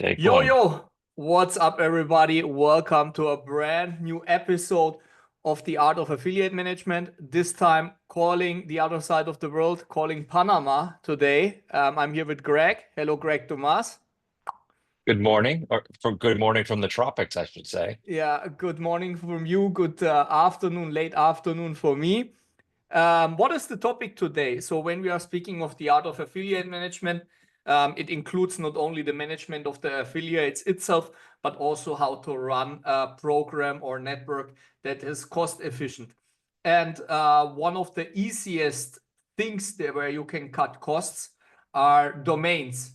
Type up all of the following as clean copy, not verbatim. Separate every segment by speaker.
Speaker 1: Take
Speaker 2: Yo,
Speaker 1: one.
Speaker 2: yo, what's up, everybody? Welcome to a brand new episode of the Art of Affiliate Management. This time, calling the other side of the world, calling Panama today. I'm here with Greg. Hello, Greg Tomas.
Speaker 1: Good morning, or from good morning from the tropics, I should say.
Speaker 2: Yeah, good morning from you. Good afternoon, late afternoon for me. What is the topic today? So, when we are speaking of the art of affiliate management, it includes not only the management of the affiliates itself, but also how to run a program or network that is cost efficient. And one of the easiest things there where you can cut costs are domains.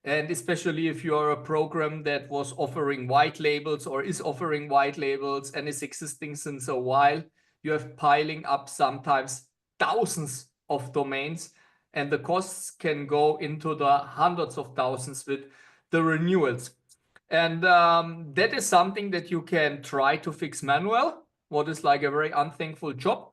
Speaker 2: And especially if you're a program that was offering white labels or is offering white labels and is existing since a while, you have piling up sometimes thousands of domains, and the costs can go into the hundreds of thousands with the renewals. And that is something that you can try to fix manual, what is like a very unthankful job,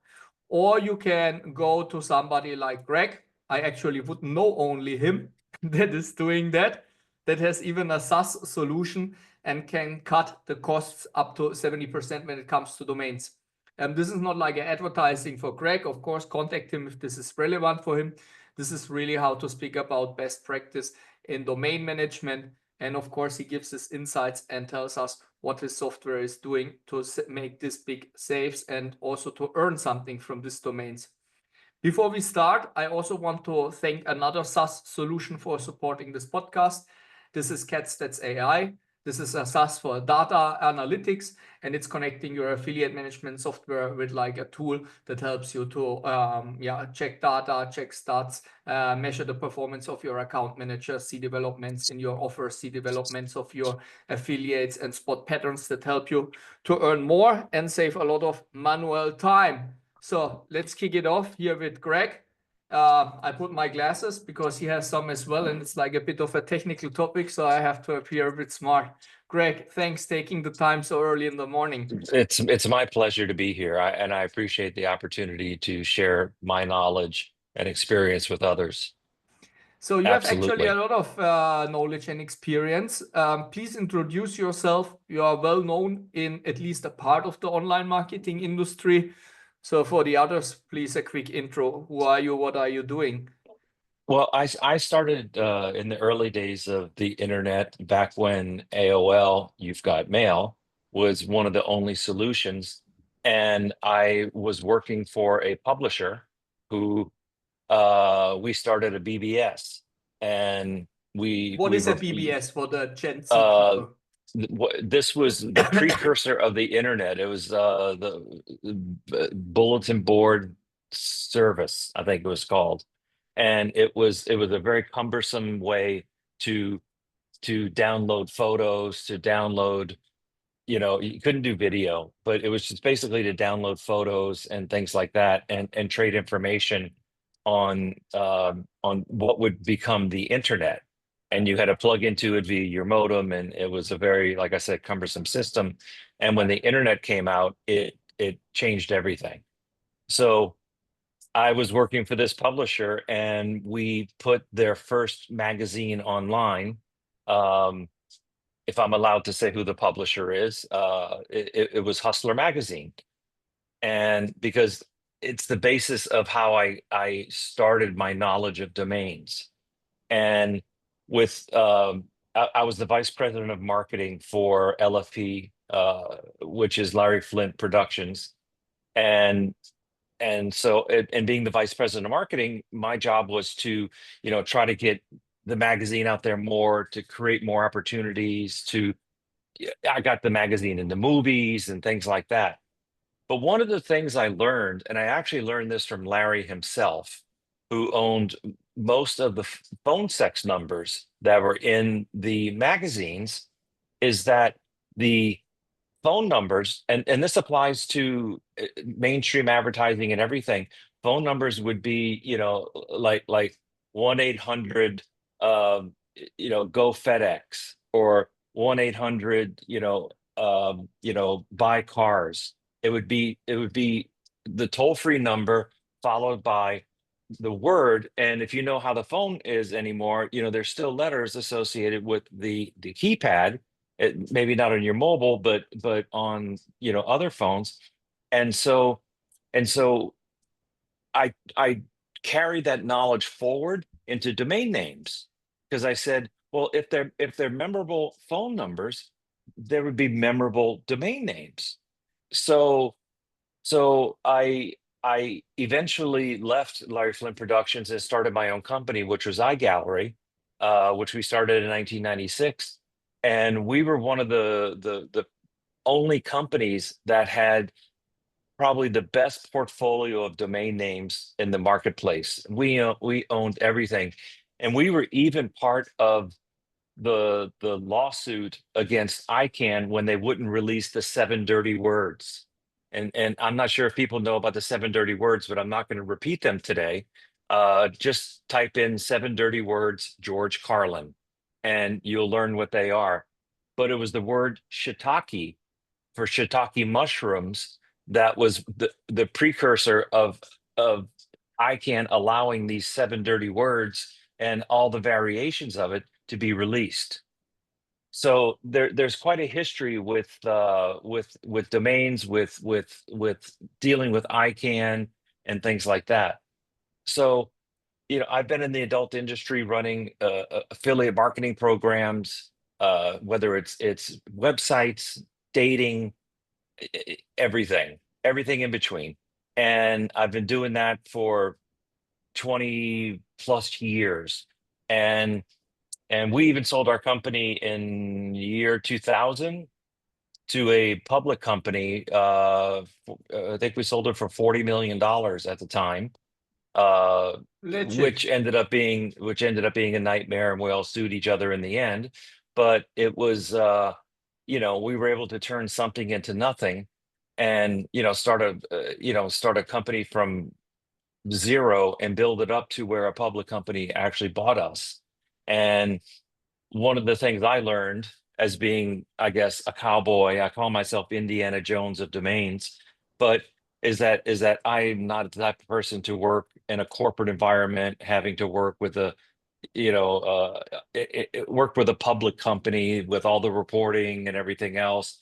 Speaker 2: or you can go to somebody like Greg. I actually would know only him that is doing that, that has even a SaaS solution and can cut the costs up to 70% when it comes to domains. This is not like an advertising for Greg. Of course, contact him if this is relevant for him. This is really how to speak about best practice in domain management. And of course, he gives us insights and tells us what his software is doing to make this big saves and also to earn something from these domains. Before we start, I also want to thank another SaaS solution for supporting this podcast. This is CatStats AI. This is a SaaS for data analytics, and it's connecting your affiliate management software with like a tool that helps you to check data, check stats, measure the performance of your account manager, see developments in your offer, see developments of your affiliates, and spot patterns that help you to earn more and save a lot of manual time. So let's kick it off here with Greg. I put my glasses because he has some as well, and it's like a bit of a technical topic, so I have to appear a bit smart. Greg, thanks taking the time so early in the morning.
Speaker 1: It's my pleasure to be here, and I appreciate the opportunity to share my knowledge and experience with others.
Speaker 2: So you have actually a
Speaker 1: Absolutely.
Speaker 2: lot of knowledge and experience. Please introduce yourself. You are well known in at least a part of the online marketing industry. So for the others, please a quick intro. Who are you? What are you doing?
Speaker 1: Well, I started in the early days of the internet back when AOL, You've Got Mail, was one of the only solutions, and I was working for a publisher who we started a BBS, and we
Speaker 2: What
Speaker 1: we
Speaker 2: is a
Speaker 1: were
Speaker 2: BBS for the Gen Z
Speaker 1: uh
Speaker 2: people?
Speaker 1: this was the precursor of the internet. It was the bulletin board service, I think it was called, and it was a very cumbersome way to download photos, to download, you couldn't do video, but it was just basically to download photos and things like that, and trade information on what would become the internet. And you had to plug into it via your modem, and it was a very, like I said, cumbersome system. And when the internet came out, it changed everything. So I was working for this publisher, and we put their first magazine online. Um, if I'm allowed to say who the publisher is, it was Hustler Magazine. And because it's the basis of how I started my knowledge of domains. And with I was the vice president of marketing for LFP, which is Larry Flint Productions. And and being the vice president of marketing, my job was to, try to get the magazine out there more, to create more opportunities, to I got the magazine into movies and things like that. But one of the things I learned, and I actually learned this from Larry himself, who owned most of the phone sex numbers that were in the magazines, is that the phone numbers, and this applies to mainstream advertising and everything. Phone numbers would be, like 1-800, go FedEx, or 1-800, buy cars. It would be the toll free number, followed by the word, and if you know how the phone is anymore, there's still letters associated with the keypad. Maybe not on your mobile, but on other phones, and so I carried that knowledge forward into domain names, because I said, well, if they're memorable phone numbers, there would be memorable domain names. So I eventually left Larry Flint Productions and started my own company, which was iGallery, which we started in 1996, and we were one of the only companies that had probably the best portfolio of domain names in the marketplace. We owned everything, and we were even part of the lawsuit against ICANN when they wouldn't release the 7 dirty words. And I'm not sure if people know about the 7 dirty words, but I'm not going to repeat them today. Just type in 7 dirty words, George Carlin, and you'll learn what they are. But it was the word shiitake for shiitake mushrooms that was the precursor of ICANN allowing these 7 dirty words and all the variations of it to be released. So there's quite a history with domains, with dealing with ICANN and things like that. So I've been in the adult industry running affiliate marketing programs, whether it's websites, dating, everything in between, and I've been doing that for 20 plus years, and we even sold our company in year 2000 to a public company. I think we sold it for $40 million at the time,
Speaker 2: Legit.
Speaker 1: which ended up being a nightmare, and we all sued each other in the end. But it was, we were able to turn something into nothing, and start a company from zero and build it up to where a public company actually bought us. And one of the things I learned as being, I guess, a cowboy, I call myself Indiana Jones of domains, but is that I'm not the type of person to work in a corporate environment, having to work with work with a public company with all the reporting and everything else.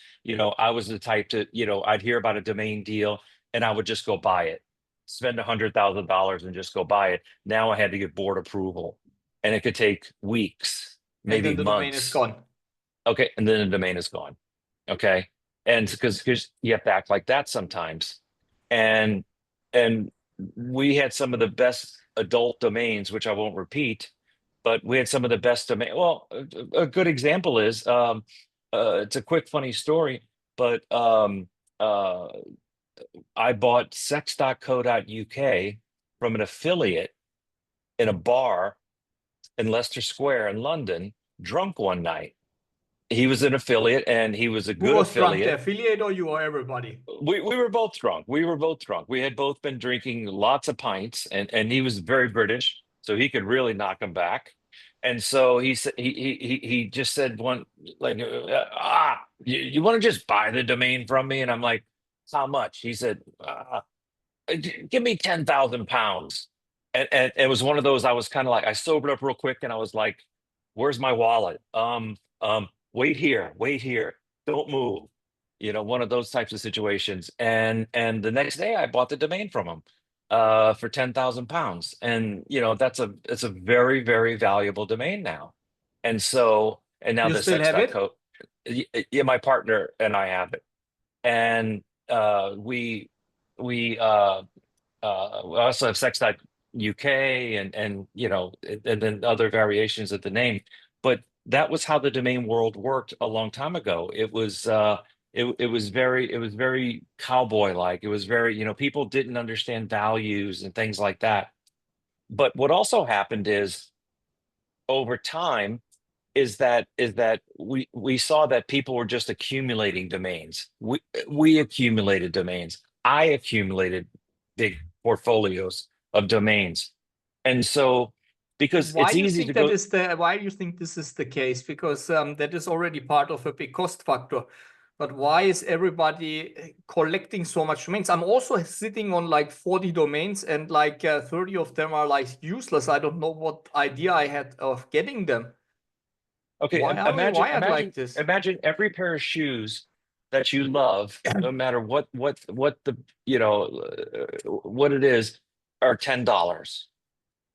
Speaker 1: I was the type to, I'd hear about a domain deal and I would just go buy it, spend $100,000 and just go buy it. Now I had to get board approval, and it could take weeks, maybe
Speaker 2: and then the
Speaker 1: months.
Speaker 2: domain is gone.
Speaker 1: Okay, and then the domain is gone. Okay, and because you have to act like that sometimes, and we had some of the best adult domains, which I won't repeat, but we had some of the best domain. Well, a good example is it's a quick funny story, but I bought sex.co.uk from an affiliate in a bar in Leicester Square in London, drunk one night. He was an affiliate, and he was a good
Speaker 2: Who was drunk, the
Speaker 1: affiliate.
Speaker 2: affiliate or you or everybody?
Speaker 1: We were both drunk. We were both drunk. We had both been drinking lots of pints, and he was very British, so he could really knock him back. And so he said he just said one, like, you want to just buy the domain from me? And I'm like, how much? He said, give me 10,000 pounds. And it was one of those, I was kind of like, I sobered up real quick, and I was like, where's my wallet? Wait here, don't move. One of those types of situations. And the next day I bought the domain from him for 10,000 pounds. And it's a very, very valuable domain now. And now
Speaker 2: You
Speaker 1: the
Speaker 2: still have it?
Speaker 1: sex.co. Yeah, my partner and I have it. And we also have sex.uk and then other variations of the name. But that was how the domain world worked a long time ago. It was very cowboy-like. It was very, people didn't understand values and things like that. But what also happened is, over time, is that we saw that people were just accumulating domains. We accumulated domains. I accumulated big portfolios of domains. And so, because
Speaker 2: Why
Speaker 1: it's
Speaker 2: do you
Speaker 1: easy
Speaker 2: think
Speaker 1: to
Speaker 2: that
Speaker 1: go.
Speaker 2: is why do you think this is the case? Because that is already part of a big cost factor. but why is everybody collecting so much domains? I'm also sitting on like 40 domains and like 30 of them are like useless. I don't know what idea I had of getting them.
Speaker 1: Okay,
Speaker 2: Why are we wired like this?
Speaker 1: imagine every pair of shoes that you love, no matter what the what it is, are $10.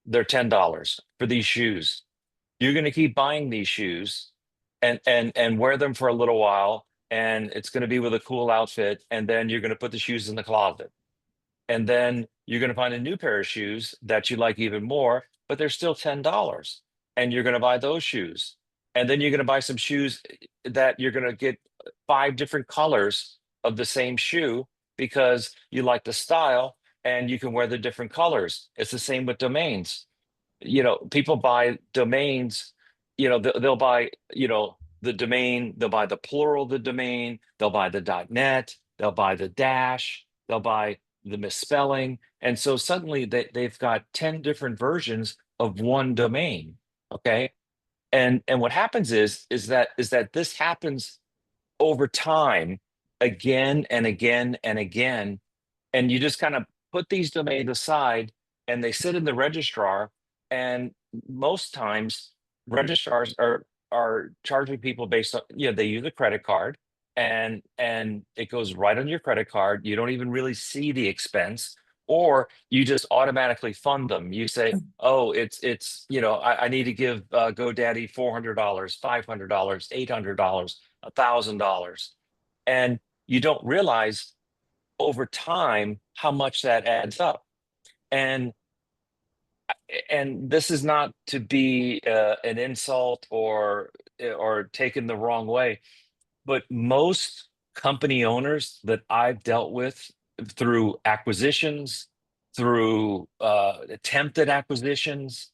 Speaker 1: They're $10 for these shoes. You're going to keep buying these shoes and wear them for a little while, and it's going to be with a cool outfit, and then you're going to put the shoes in the closet. And then you're going to find a new pair of shoes that you like even more, but they're still $10. And you're going to buy those shoes. And then you're going to buy some shoes that you're going to get 5 different colors of the same shoe because you like the style and you can wear the different colors. It's the same with domains. People buy domains, they'll buy, the domain, they'll buy the plural of the domain, they'll buy the .net, they'll buy the dash, they'll buy the misspelling. And so suddenly they've got 10 different versions of one domain. Okay. And what happens is that this happens over time again and again and again. And you just kind of put these domains aside and they sit in the registrar. And most times registrars are charging people based on, they use a credit card and it goes right on your credit card. You don't even really see the expense, or you just automatically fund them. You say, oh, it's I need to give GoDaddy $400, $500, $800, $1,000, and you don't realize over time how much that adds up. And this is not to be an insult or taken the wrong way, but most company owners that I've dealt with through acquisitions, through attempted acquisitions,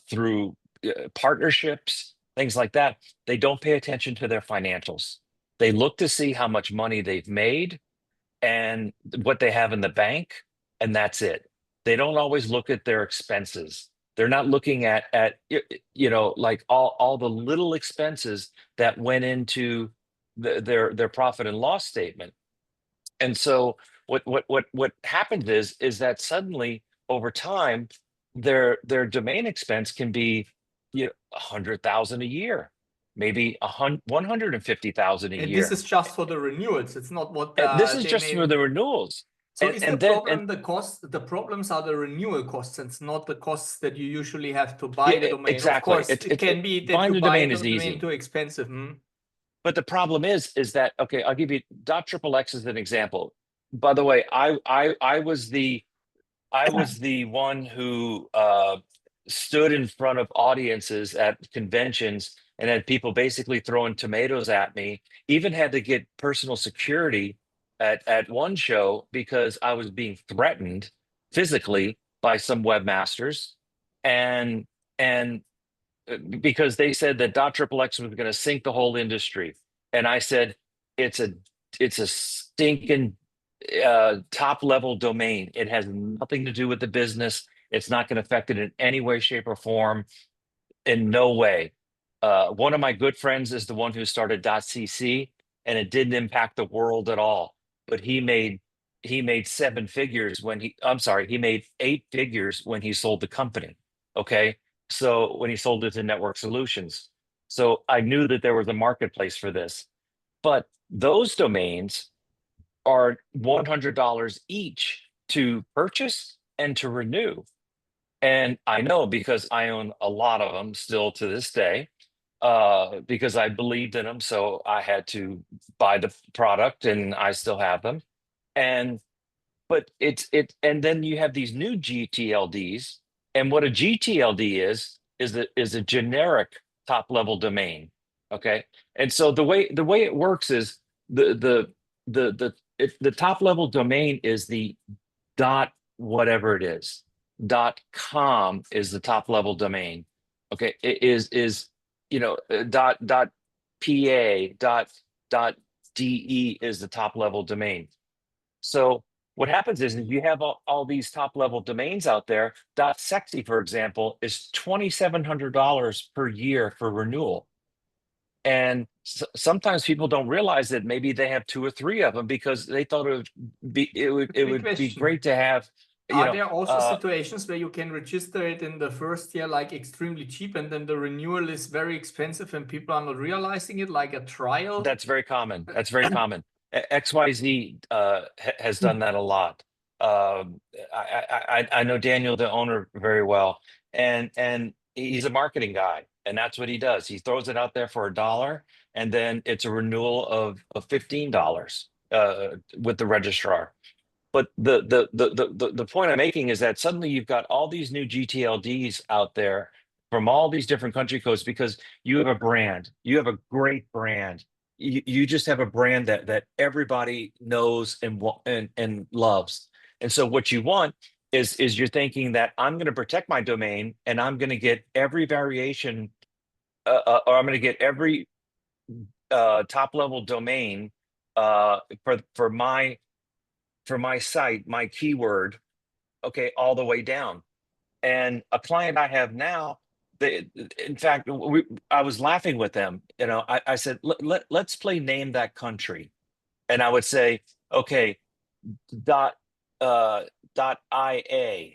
Speaker 1: through partnerships, things like that, they don't pay attention to their financials. They look to see how much money they've made and what they have in the bank, and that's it. They don't always look at their expenses. They're not looking at like all the little expenses that went into their profit and loss statement. And so what happens is that suddenly over time their domain expense can be 100,000 a year, maybe 150,000 a
Speaker 2: And this
Speaker 1: year.
Speaker 2: is just for the renewals. It's not what
Speaker 1: This is
Speaker 2: they
Speaker 1: just for
Speaker 2: made.
Speaker 1: the renewals.
Speaker 2: So is the
Speaker 1: And then
Speaker 2: problem the cost? The problems are the renewal costs, and it's not the costs that you usually have to buy the domain.
Speaker 1: exactly.
Speaker 2: Of course, it can be that
Speaker 1: Buying
Speaker 2: you
Speaker 1: the
Speaker 2: buy
Speaker 1: domain
Speaker 2: the
Speaker 1: is
Speaker 2: domain
Speaker 1: easy.
Speaker 2: too expensive.
Speaker 1: But the problem is that, okay, I'll give you .XXX as an example. By the way, I was the one who stood in front of audiences at conventions and had people basically throwing tomatoes at me. Even had to get personal security at one show because I was being threatened physically by some webmasters, and because they said that .XXX was going to sink the whole industry, and I said it's a stinking top level domain. It has nothing to do with the business. It's not going to affect it in any way, shape, or form. In no way. One of my good friends is the one who started .cc, and it didn't impact the world at all. But he made 7 figures when he made 8 figures when he sold the company. Okay, so when he sold it to Network Solutions, so I knew that there was a marketplace for this. But those domains are $100 each to purchase and to renew. And I know because I own a lot of them still to this day, because I believed in them. So I had to buy the product and I still have them. But and then you have these new GTLDs. And what a GTLD is a generic top level domain. Okay. And so the way it works is the top level domain is the dot whatever it is. .com is the top level domain. Okay, it is dot .pa .de is the top level domain. So what happens is you have all these top level domains out there. .sexy, for example, is $2,700 per year for renewal. And sometimes people don't realize that maybe they have two or three of them because they thought it
Speaker 2: Quick
Speaker 1: would be
Speaker 2: question.
Speaker 1: great to have, you
Speaker 2: Are
Speaker 1: know,
Speaker 2: there also situations where you can register it in the first year like extremely cheap and then the renewal is very expensive and people are not realizing it, like a trial?
Speaker 1: that's very common. That's very common. XYZ has done that a lot. I know Daniel, the owner, very well, and he's a marketing guy, and that's what he does. He throws it out there for $1, and then it's a renewal of $15 with the registrar. But the point I'm making is that suddenly you've got all these new GTLDs out there from all these different country codes because you have a brand, you have a great brand. You just have a brand that everybody knows and loves. And so what you want is you're thinking that I'm going to protect my domain and I'm going to get every variation, or I'm going to get every top level domain for my site, my keyword, okay, all the way down. And a client I have now, in fact, I was laughing with them. I said, let's play name that country. And I would say, okay, dot dot IA,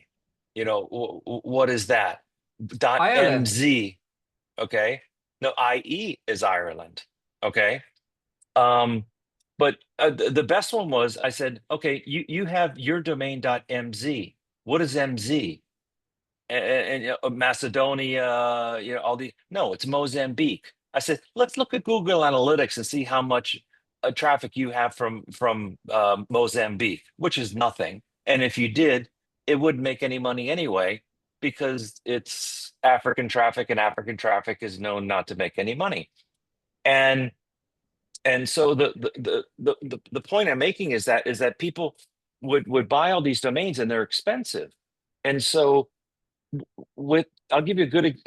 Speaker 1: what is that? Dot
Speaker 2: Ireland.
Speaker 1: MZ, okay. No, IE is Ireland, okay. Um, but the best one was I said, okay, you have your domain.mz. What is MZ? Macedonia, all the no, it's Mozambique. I said, let's look at Google Analytics and see how much traffic you have from Mozambique, which is nothing. And if you did, it wouldn't make any money anyway because it's African traffic, and African traffic is known not to make any money. And so the point I'm making is that people would buy all these domains and they're expensive. And so I'll give you a good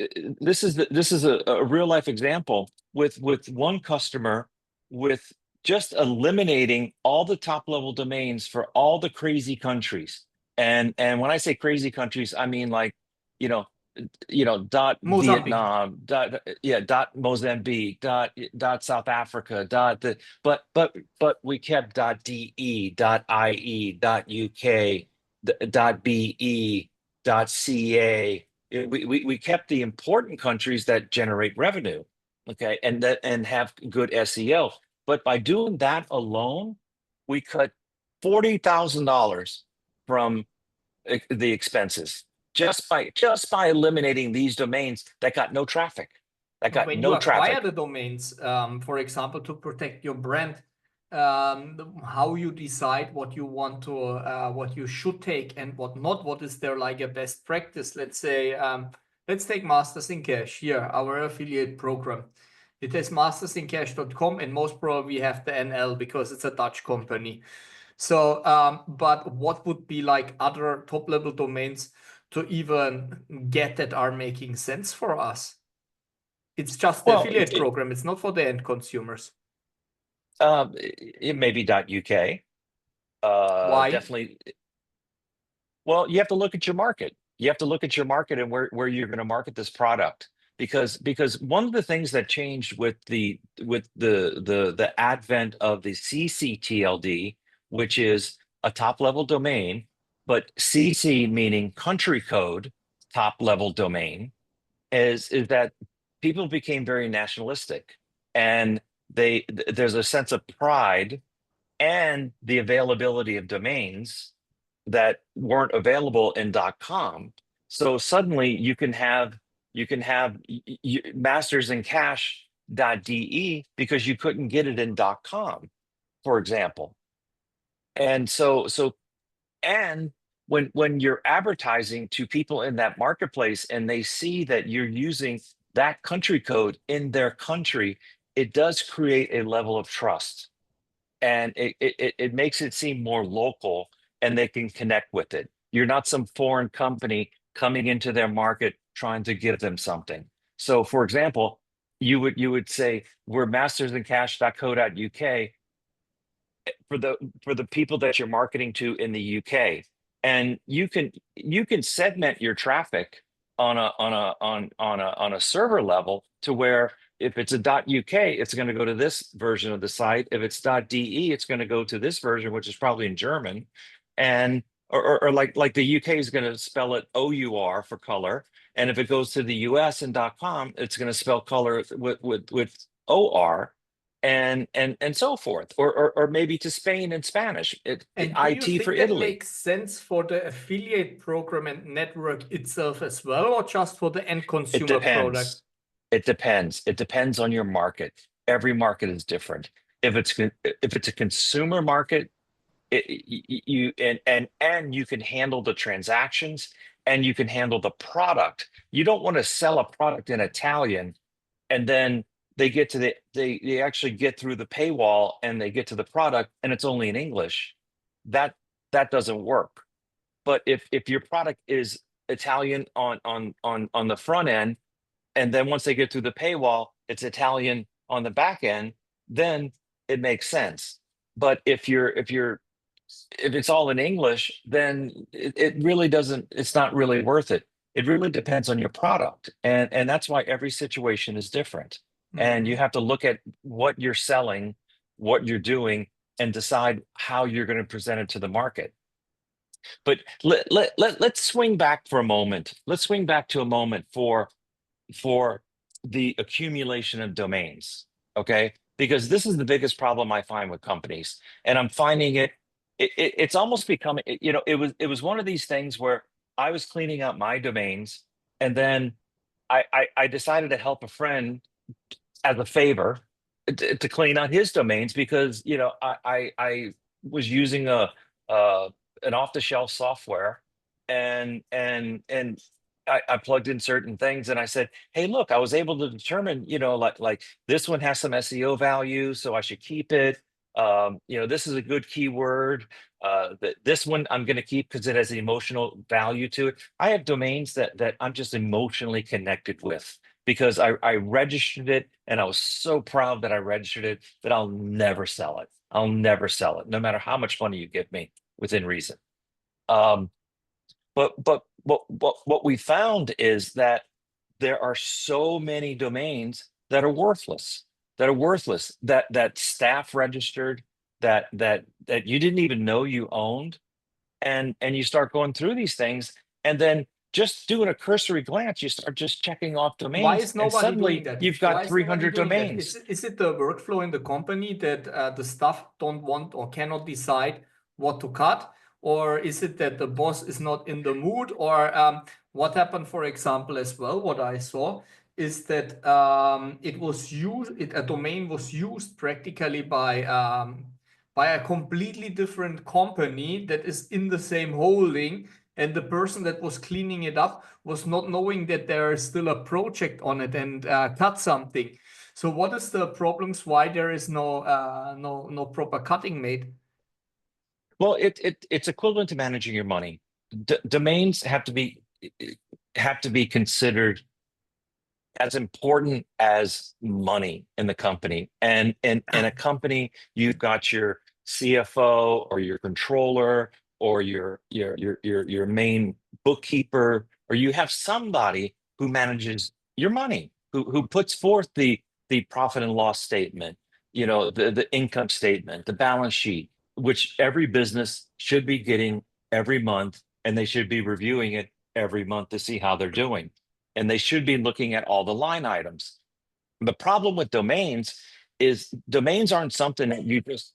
Speaker 1: this is a real life example with one customer with just eliminating all the top level domains for all the crazy countries. And when I say crazy countries, I mean like, you know, dot
Speaker 2: Mozambique.
Speaker 1: Vietnam, dot Mozambique, dot South Africa, but we kept dot DE, dot IE, dot UK, dot BE, dot CA. We kept the important countries that generate revenue, okay, and have good SEO. But by doing that alone, we cut $40,000 from the expenses just by eliminating these domains that got no traffic, that got
Speaker 2: When you
Speaker 1: no
Speaker 2: acquire
Speaker 1: traffic.
Speaker 2: the domains, for example, to protect your brand, how you decide what you want to, what you should take and what not, what is there like a best practice? Let's say, let's take Masters in Cash here, our affiliate program. It has mastersincash.com and most probably have the NL because it's a Dutch company. So, but what would be like other top level domains to even get that are making sense for us? It's just the
Speaker 1: Well,
Speaker 2: affiliate program. It's not for the end consumers.
Speaker 1: it may be .uk.
Speaker 2: Why?
Speaker 1: Definitely. Well, you have to look at your market. You have to look at your market and where you're going to market this product. Because one of the things that changed with the advent of the CCTLD, which is a top level domain, but CC meaning country code top level domain, is that people became very nationalistic, and there's a sense of pride and the availability of domains that weren't available in .com. So suddenly you can have masters in cash.de because you couldn't get it in .com, for example. And and when you're advertising to people in that marketplace and they see that you're using that country code in their country, it does create a level of trust, and it makes it seem more local, and they can connect with it. You're not some foreign company coming into their market trying to give them something. So for example, you would say we're mastersincash.co.uk for the people that you're marketing to in the UK. And you can segment your traffic on a server level to where if it's a .uk, it's going to go to this version of the site. If it's .de, it's going to go to this version, which is probably in German, and or like the UK is going to spell it OUR for color, and if it goes to the US and .com, it's going to spell color with OR, and so forth, or maybe to Spain in Spanish,
Speaker 2: And do you
Speaker 1: IT for
Speaker 2: think that
Speaker 1: Italy.
Speaker 2: makes sense for the affiliate program and network itself as well, or just for the end
Speaker 1: It
Speaker 2: consumer product?
Speaker 1: depends. It depends. It depends on your market. Every market is different. If it's a consumer market, you and you can handle the transactions and you can handle the product. You don't want to sell a product in Italian and then they get to they actually get through the paywall and they get to the product and it's only in English. That doesn't work. But if your product is Italian on the front end, and then once they get through the paywall, it's Italian on the back end, then it makes sense. But if it's all in English, then it really doesn't, it's not really worth it. It really depends on your product. And that's why every situation is different. And you have to look at what you're selling, what you're doing, and decide how you're going to present it to the market. But let's swing back for a moment. Let's swing back to a moment for the accumulation of domains, okay? Because this is the biggest problem I find with companies, and I'm finding it's almost becoming, it was one of these things where I was cleaning out my domains, and then I decided to help a friend as a favor to clean out his domains because I was using an off-the-shelf software, and I plugged in certain things and I said, hey, look, I was able to determine, like this one has some SEO value, so I should keep it. This is a good keyword. This one I'm going to keep because it has emotional value to it. I have domains that I'm just emotionally connected with because I registered it and I was so proud that I registered it that I'll never sell it. I'll never sell it, no matter how much money you give me within reason. But what we found is that there are so many domains that are worthless, that staff registered, that you didn't even know you owned, and you start going through these things, and then just doing a cursory glance, you start just checking off domains,
Speaker 2: Why is
Speaker 1: and
Speaker 2: nobody
Speaker 1: suddenly
Speaker 2: doing that?
Speaker 1: you've
Speaker 2: Why
Speaker 1: got
Speaker 2: is nobody
Speaker 1: 300
Speaker 2: doing that?
Speaker 1: domains.
Speaker 2: Is it the workflow in the company that the staff don't want or cannot decide what to cut? Or is it that the boss is not in the mood? Or what happened, for example, as well, what I saw is that a domain was used practically by a completely different company that is in the same holding, and the person that was cleaning it up was not knowing that there is still a project on it and cut something. So what is the problems? Why there is no proper cutting made?
Speaker 1: Well, it's equivalent to managing your money. Domains have to be considered as important as money in the company. And in a company, you've got your CFO or your controller or your main bookkeeper, or you have somebody who manages your money, who puts forth the profit and loss statement, the income statement, the balance sheet, which every business should be getting every month, and they should be reviewing it every month to see how they're doing. And they should be looking at all the line items. The problem with domains is domains aren't something that you just,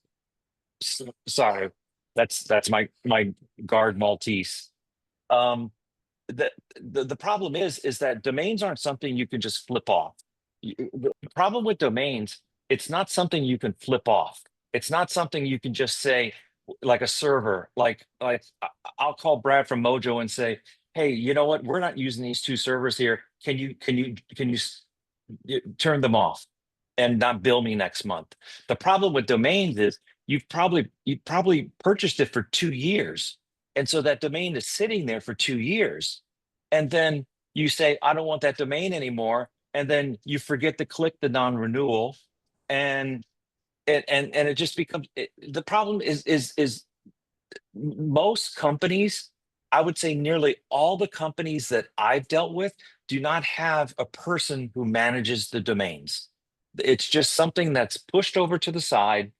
Speaker 1: sorry, that's my guard Maltese. The problem is that domains aren't something you can just flip off. The problem with domains, it's not something you can flip off. It's not something you can just say, like a server, like I'll call Brad from Mojo and say, hey, you know what? We're not using these two servers here. Can you turn them off and not bill me next month? The problem with domains is you probably purchased it for 2 years. And so that domain is sitting there for 2 years. And then you say, I don't want that domain anymore. And then you forget to click the non-renewal, and it just becomes the problem is most companies, I would say nearly all the companies that I've dealt with, do not have a person who manages the domains. It's just something that's pushed over to the side,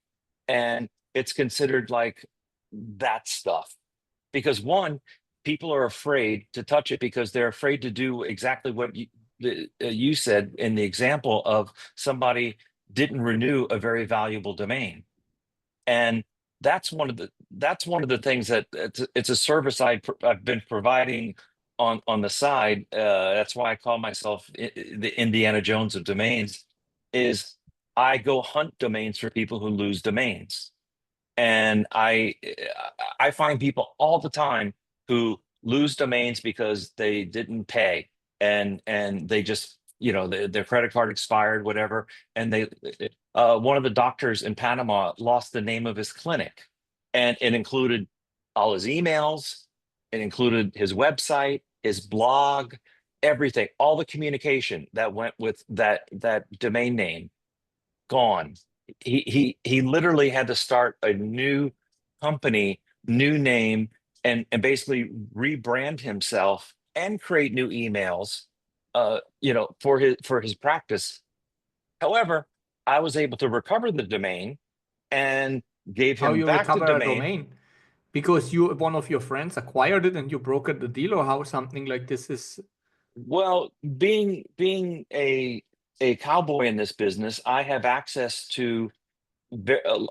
Speaker 1: and it's considered like that stuff. Because one, people are afraid to touch it because they're afraid to do exactly what you said in the example of somebody didn't renew a very valuable domain. And that's one of the things that it's a service I've been providing on the side. That's why I call myself the Indiana Jones of domains. Is I go hunt domains for people who lose domains, and I find people all the time who lose domains because they didn't pay, and they just, their credit card expired, whatever, and they one of the doctors in Panama lost the name of his clinic, and it included all his emails, it included his website, his blog, everything, all the communication that went with that domain name, gone. He literally had to start a new company, new name, and basically rebrand himself and create new emails, for his practice. However, I was able to recover the domain and gave
Speaker 2: How
Speaker 1: him
Speaker 2: you
Speaker 1: back the
Speaker 2: recover a
Speaker 1: domain.
Speaker 2: domain? Because one of your friends acquired it and you brokered the deal, or how something like this is?
Speaker 1: Well, being a cowboy in this business, I have access to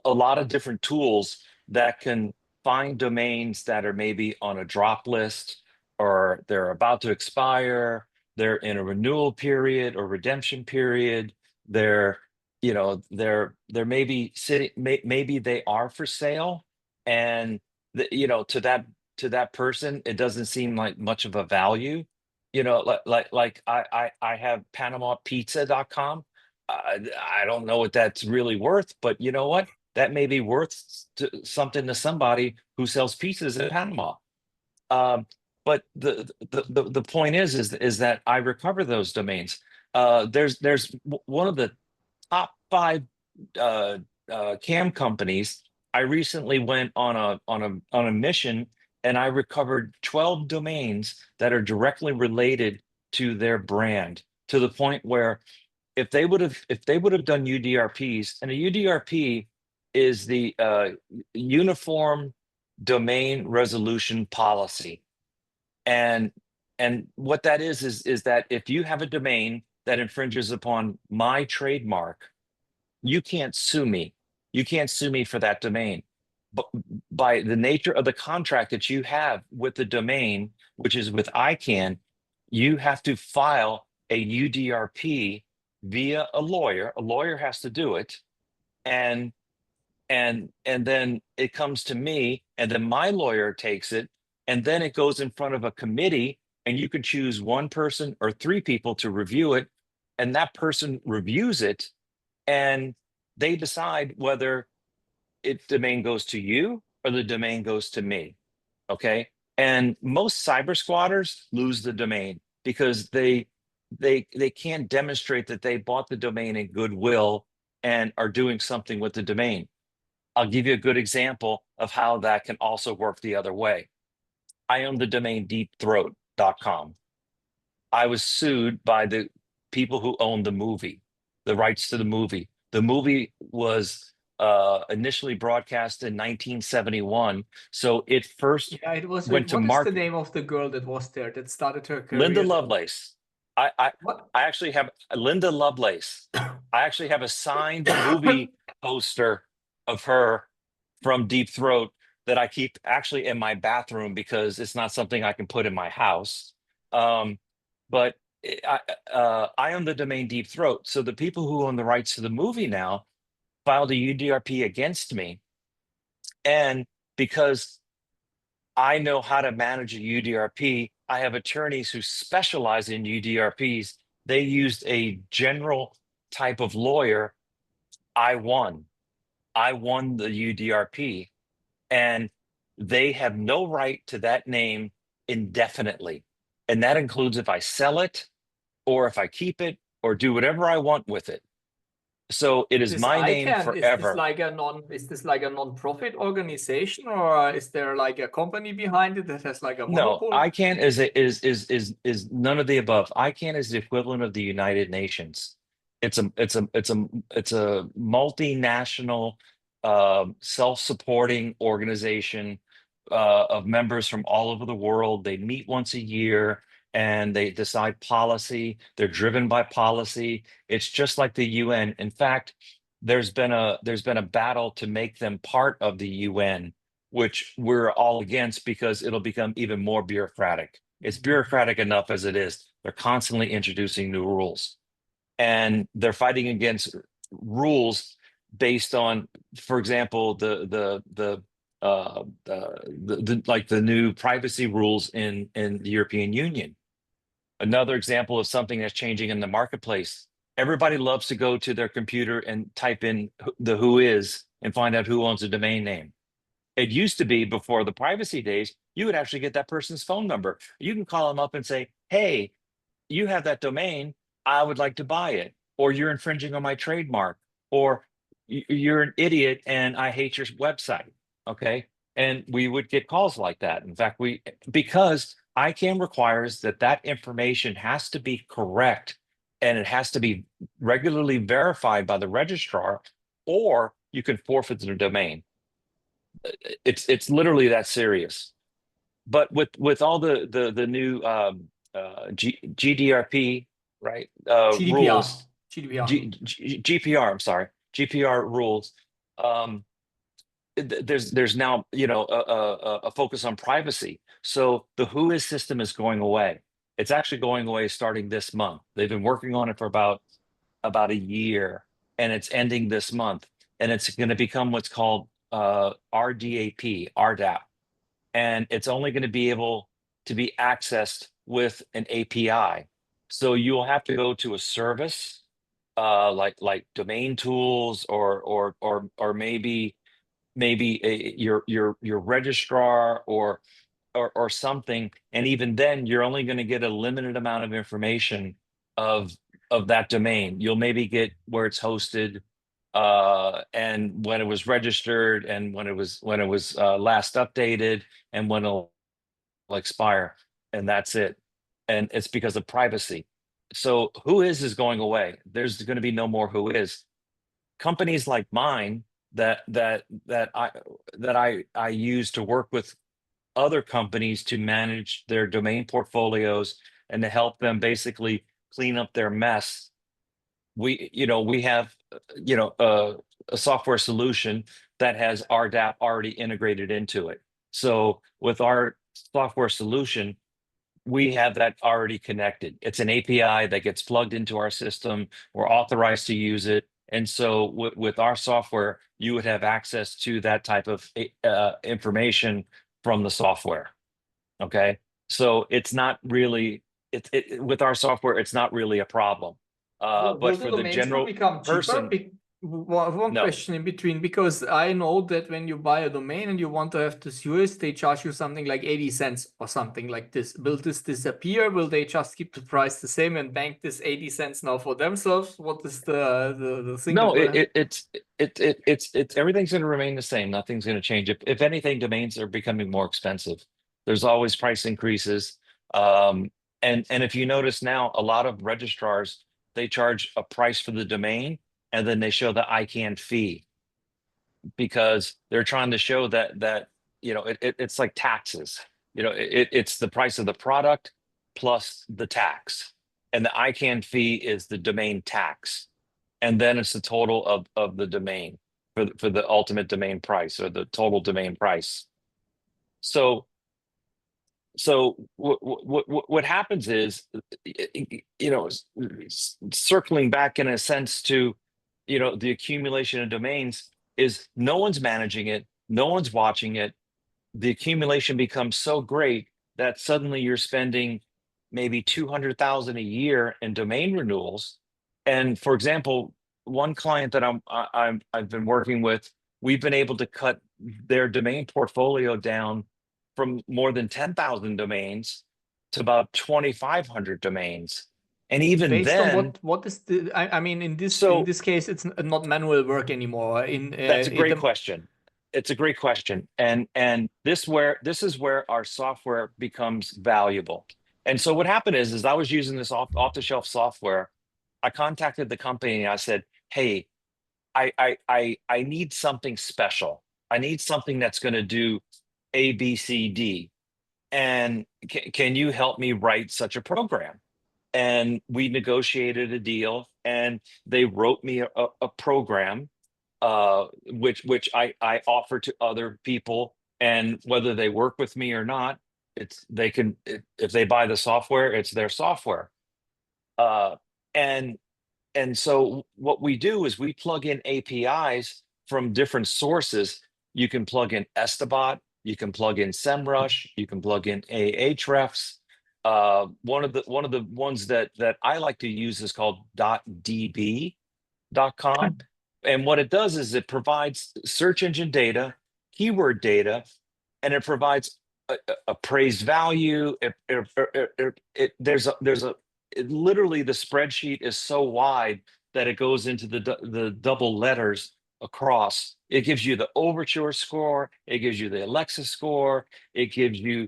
Speaker 1: a lot of different tools that can find domains that are maybe on a drop list, or they're about to expire, they're in a renewal period or redemption period, they're they're maybe sitting, maybe they are for sale, and to that person it doesn't seem like much of a value. I have PanamaPizza.com. I don't know what that's really worth, but you know what? That may be worth something to somebody who sells pizzas in Panama. Um, but the point is that I recover those domains. There's one of the top five uh, cam companies. I recently went on a mission, and I recovered 12 domains that are directly related to their brand, to the point where if they would have done UDRPs, and a UDRP is the Uniform Domain Resolution Policy. And what that is that if you have a domain that infringes upon my trademark, you can't sue me. You can't sue me for that domain. But by the nature of the contract that you have with the domain, which is with ICANN, you have to file a UDRP via a lawyer. A lawyer has to do it, and and then it comes to me, and then my lawyer takes it, and then it goes in front of a committee, and you can choose one person or three people to review it, and that person reviews it, and they decide whether domain goes to you or the domain goes to me. Okay. And most cyber squatters lose the domain because they can't demonstrate that they bought the domain in goodwill and are doing something with the domain. I'll give you a good example of how that can also work the other way. I own the domain deepthroat.com. I was sued by the people who own the movie, the rights to the movie. The movie was initially broadcast in 1971. So it first
Speaker 2: Yeah, it was.
Speaker 1: went to
Speaker 2: What is the
Speaker 1: market.
Speaker 2: name of the girl that was there that started her
Speaker 1: Linda
Speaker 2: career?
Speaker 1: Lovelace. I, I
Speaker 2: What?
Speaker 1: I actually have Linda Lovelace. I actually have a signed movie poster of her from Deep Throat that I keep actually in my bathroom because it's not something I can put in my house. But I own the domain Deep Throat. So the people who own the rights to the movie now filed a UDRP against me. And because I know how to manage a UDRP, I have attorneys who specialize in UDRPs. They used a general type of lawyer. I won. I won the UDRP, and they have no right to that name indefinitely. And that includes if I sell it, or if I keep it, or do whatever I want with it. So it is
Speaker 2: This
Speaker 1: my name
Speaker 2: ICANN,
Speaker 1: forever.
Speaker 2: is this like a non-profit organization, or is there like a company behind it that has like a
Speaker 1: No,
Speaker 2: monopoly?
Speaker 1: ICANN is none of the above. ICANN is the equivalent of the United Nations. it's a multinational, self-supporting organization of members from all over the world. They meet once a year and they decide policy. They're driven by policy. It's just like the UN. In fact, there's been a battle to make them part of the UN, which we're all against because it'll become even more bureaucratic. It's bureaucratic enough as it is. They're constantly introducing new rules, and they're fighting against rules based on, for example, like the new privacy rules in the European Union. Another example of something that's changing in the marketplace. Everybody loves to go to their computer and type in the who is and find out who owns a domain name. It used to be, before the privacy days, you would actually get that person's phone number. You can call them up and say, hey, you have that domain, I would like to buy it, or you're infringing on my trademark, or you're an idiot and I hate your website. Okay. And we would get calls like that. In fact, because ICANN requires that that information has to be correct and it has to be regularly verified by the registrar, or you can forfeit the domain. It's literally that serious. But with all the new GDRP, right,
Speaker 2: GDPR.
Speaker 1: rules,
Speaker 2: GDPR.
Speaker 1: GPR, I'm sorry, GPR rules, there's now, a focus on privacy. So the WHOIS system is going away. It's actually going away starting this month. They've been working on it for about a year, and it's ending this month. And it's going to become what's called RDAP, and it's only going to be able to be accessed with an API. So you'll have to go to a service, like Domain Tools, or maybe your registrar, or something. And even then, you're only going to get a limited amount of information of that domain. You'll maybe get where it's hosted, and when it was registered, and when it was last updated, and when it'll expire, and that's it. And it's because of privacy. So WHOIS going away. There's going to be no more WHOIS. Companies like mine that I use to work with other companies to manage their domain portfolios and to help them basically clean up their mess. We have a software solution that has RDAP already integrated into it. So with our software solution, we have that already connected. It's an API that gets plugged into our system. We're authorized to use it. And so with our software, you would have access to that type of information from the software. Okay. So it's not really, with our software, it's not really a problem. But
Speaker 2: Will
Speaker 1: for
Speaker 2: the
Speaker 1: the
Speaker 2: domains
Speaker 1: general
Speaker 2: become cheaper?
Speaker 1: person,
Speaker 2: One
Speaker 1: no.
Speaker 2: question in between, because I know that when you buy a domain and you want to have this US, they charge you something like 80 cents or something like this. Will this disappear? Will they just keep the price the same and bank this 80 cents now for themselves? What is the thing?
Speaker 1: No, it's everything's going to remain the same. Nothing's going to change. If anything, domains are becoming more expensive. There's always price increases. And if you notice now, a lot of registrars, they charge a price for the domain, and then they show the ICANN fee, because they're trying to show that it's like taxes. It's the price of the product plus the tax, and the ICANN fee is the domain tax, and then it's the total of the domain for the ultimate domain price, or the total domain price. So what happens is, circling back in a sense to, the accumulation of domains, is no one's managing it, no one's watching it. The accumulation becomes so great that suddenly you're spending maybe 200,000 a year in domain renewals. And for example, one client that I've been working with, we've been able to cut their domain portfolio down from more than 10,000 domains to about 2,500 domains. And even
Speaker 2: based
Speaker 1: then,
Speaker 2: on what is the, I mean, in this case, it's not manual work anymore.
Speaker 1: That's a great question. It's a great question. And this is where our software becomes valuable. And so what happened is I was using this off the shelf software, I contacted the company and I said, hey, I need something special. I need something that's going to do A, B, C, D. And can you help me write such a program? And we negotiated a deal, and they wrote me a program, which I offer to other people. And whether they work with me or not, if they buy the software, it's their software. Uh, and so what we do is we plug in APIs from different sources. You can plug in Estabot, you can plug in SEMrush, you can plug in Ahrefs. One of the ones that I like to use is called .db.com. And what it does is it provides search engine data, keyword data, and it provides appraised value. Literally the spreadsheet is so wide that it goes into the double letters across. It gives you the Overture score, it gives you the Alexa score, it gives you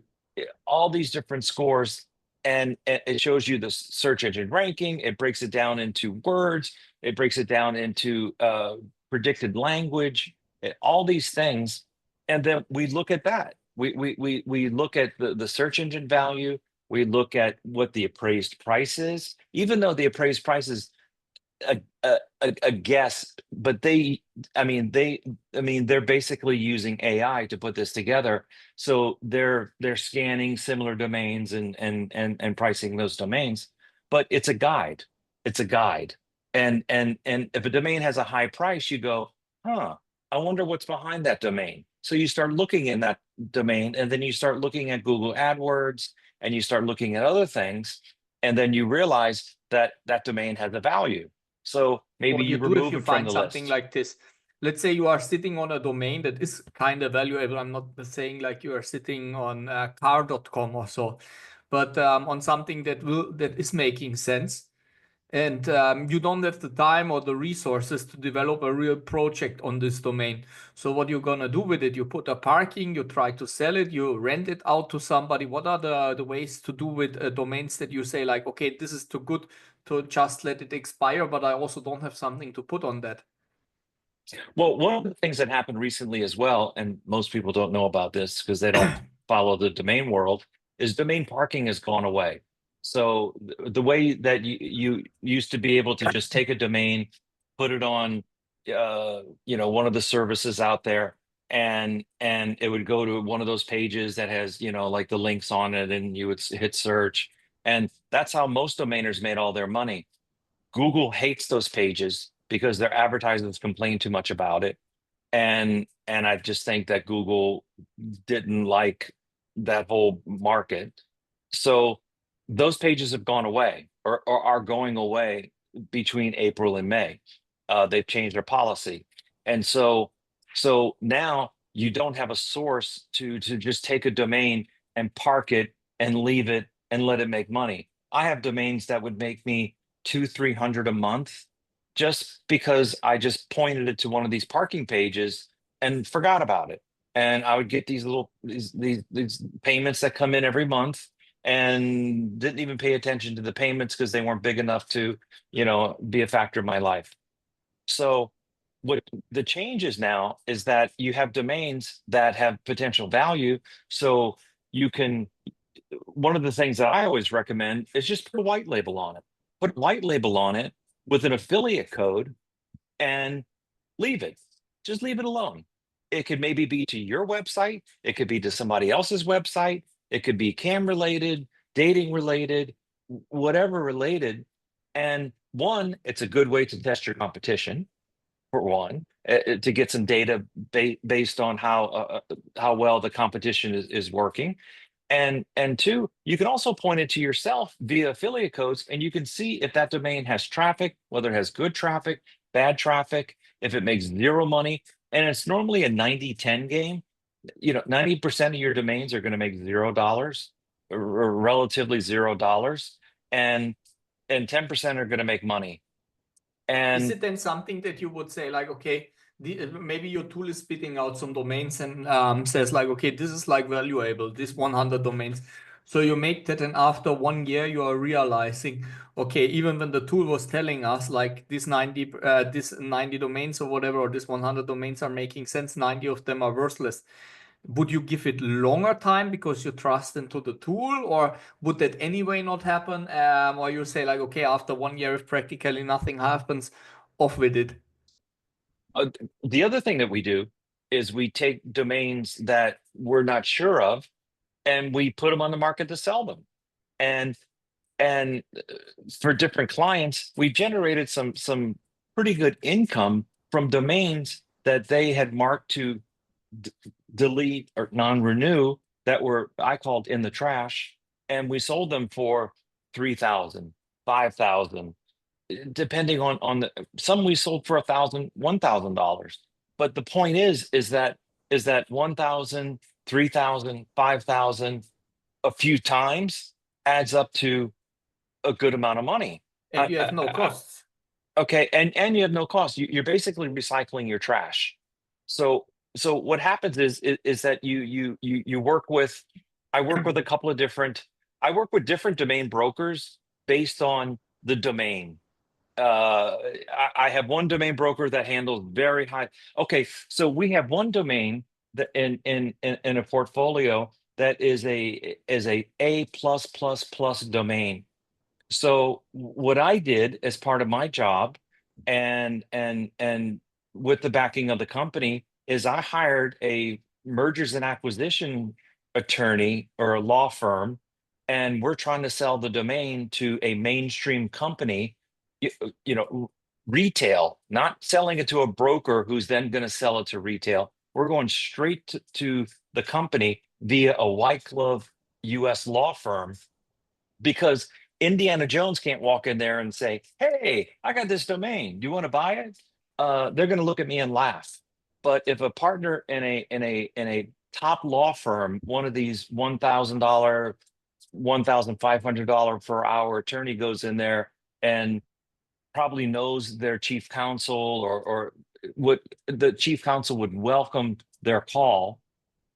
Speaker 1: all these different scores, and it shows you the search engine ranking. It breaks it down into words, it breaks it down into predicted language, all these things. And then we look at that. We look at the search engine value. We look at what the appraised price is, even though the appraised price is a guess, but they're basically using AI to put this together. So they're scanning similar domains and pricing those domains, but it's a guide. It's a guide. And if a domain has a high price, you go, huh, I wonder what's behind that domain. So you start looking in that domain, and then you start looking at Google AdWords, and you start looking at other things, and then you realize that that domain has a value. So maybe
Speaker 2: What
Speaker 1: you
Speaker 2: do
Speaker 1: remove
Speaker 2: if you
Speaker 1: it from
Speaker 2: find
Speaker 1: the
Speaker 2: something
Speaker 1: list.
Speaker 2: like this? Let's say you are sitting on a domain that is kind of valuable. I'm not saying like you are sitting on car.com or so, but on something that is making sense. And you don't have the time or the resources to develop a real project on this domain. So what you're gonna do with it? You put a parking, you try to sell it, you rent it out to somebody. What are the ways to do with domains that you say like, okay, this is too good to just let it expire, but I also don't have something to put on that?
Speaker 1: Well, one of the things that happened recently as well, and most people don't know about this because they don't follow the domain world, is domain parking has gone away. So the way that you used to be able to just take a domain, put it on, one of the services out there, and it would go to one of those pages that has, like the links on it, and you would hit search, and that's how most domainers made all their money. Google hates those pages because their advertisers complain too much about it. And I just think that Google didn't like that whole market. So those pages have gone away, or are going away between April and May. They've changed their policy. And so now you don't have a source to just take a domain and park it and leave it and let it make money. I have domains that would make me 200-300 a month just because I just pointed it to one of these parking pages and forgot about it. And I would get these payments that come in every month, and didn't even pay attention to the payments because they weren't big enough to, be a factor in my life. So what the change is now is that you have domains that have potential value. So you can, one of the things that I always recommend is just put a white label on it. Put a white label on it with an affiliate code and leave it. Just leave it alone. It could maybe be to your website. It could be to somebody else's website. It could be cam related, dating related, whatever related. And one, it's a good way to test your competition, for one, to get some data based on how well the competition is working. And two, you can also point it to yourself via affiliate codes, and you can see if that domain has traffic, whether it has good traffic, bad traffic, if it makes zero money. And it's normally a 90-10 game. 90% of your domains are going to make $0 or relatively $0, and 10% are going to make money. And
Speaker 2: is it then something that you would say like, okay, maybe your tool is spitting out some domains and says like, okay, this is like valuable, this 100 domains. So you make that, and after 1 year, you are realizing, okay, even when the tool was telling us like this 90 domains or whatever, or this 100 domains are making sense, 90 of them are worthless. Would you give it longer time because you trust into the tool, or would that anyway not happen? Or you say like, okay, after 1 year, if practically nothing happens, off with it.
Speaker 1: The other thing that we do is we take domains that we're not sure of and we put them on the market to sell them. And and for different clients, we generated some pretty good income from domains that they had marked to d- delete or non-renew that were I called in the trash, and we sold them for 3,000, 5,000, depending on the some we sold for $1,000. But the point is that 1,000, 3,000, 5,000 a few times adds up to a good amount of money.
Speaker 2: And you have no costs.
Speaker 1: Okay, and you have no cost. You're basically recycling your trash. So what happens is that you work with I work with a couple of different I work with different domain brokers based on the domain. I have one domain broker that handles very high. Okay, so we have one domain that in a portfolio that is a plus plus plus domain. So what I did as part of my job and with the backing of the company is I hired a mergers and acquisition attorney or a law firm, and we're trying to sell the domain to a mainstream company, you, you know, retail, not selling it to a broker who's then going to sell it to retail. We're going straight to the company via a white glove US law firm because Indiana Jones can't walk in there and say, "Hey, I got this domain. Do you want to buy it?" They're going to look at me and laugh. But if a partner in a top law firm, one of these $1,000, $1,500 per hour attorney goes in there and probably knows their chief counsel or what the chief counsel would welcome their call,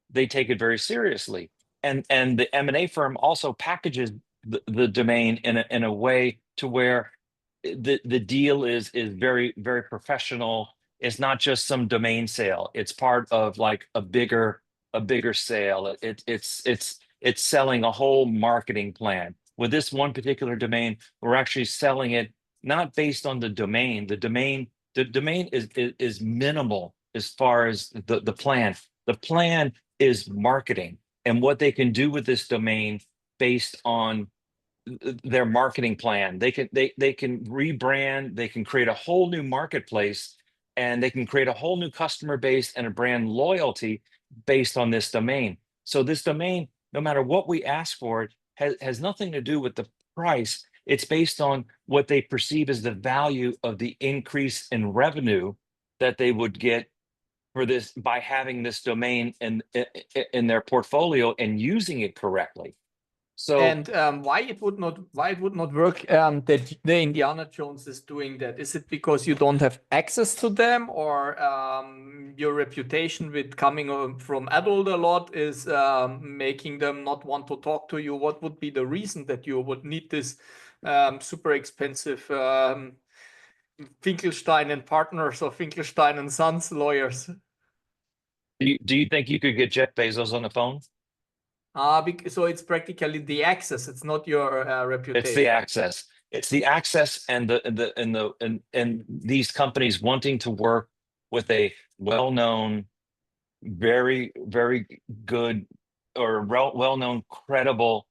Speaker 1: they take it very seriously. And the M&A firm also packages the domain in a way to where the deal is very very professional. It's not just some domain sale. It's part of like a bigger sale. It's selling a whole marketing plan. With this one particular domain, we're actually selling it not based on the domain. The domain is minimal as far as the plan. The plan is marketing and what they can do with this domain based on their marketing plan. They can rebrand, they can create a whole new marketplace, and they can create a whole new customer base and a brand loyalty based on this domain. So this domain, no matter what we ask for it, has nothing to do with the price. It's based on what they perceive as the value of the increase in revenue that they would get for this by having this domain in their portfolio and using it correctly. So
Speaker 2: And why it would not work that the Indiana Jones is doing that? Is it because you don't have access to them, or your reputation with coming from adult a lot is making them not want to talk to you? What would be the reason that you would need this super expensive Finkelstein and Partners or Finkelstein and Sons lawyers?
Speaker 1: do you think you could get Jeff Bezos on the phone?
Speaker 2: So it's practically the access. It's not your
Speaker 1: It's the
Speaker 2: reputation.
Speaker 1: access. It's the access and these companies wanting to work with a well-known, very, very good or well-known, credible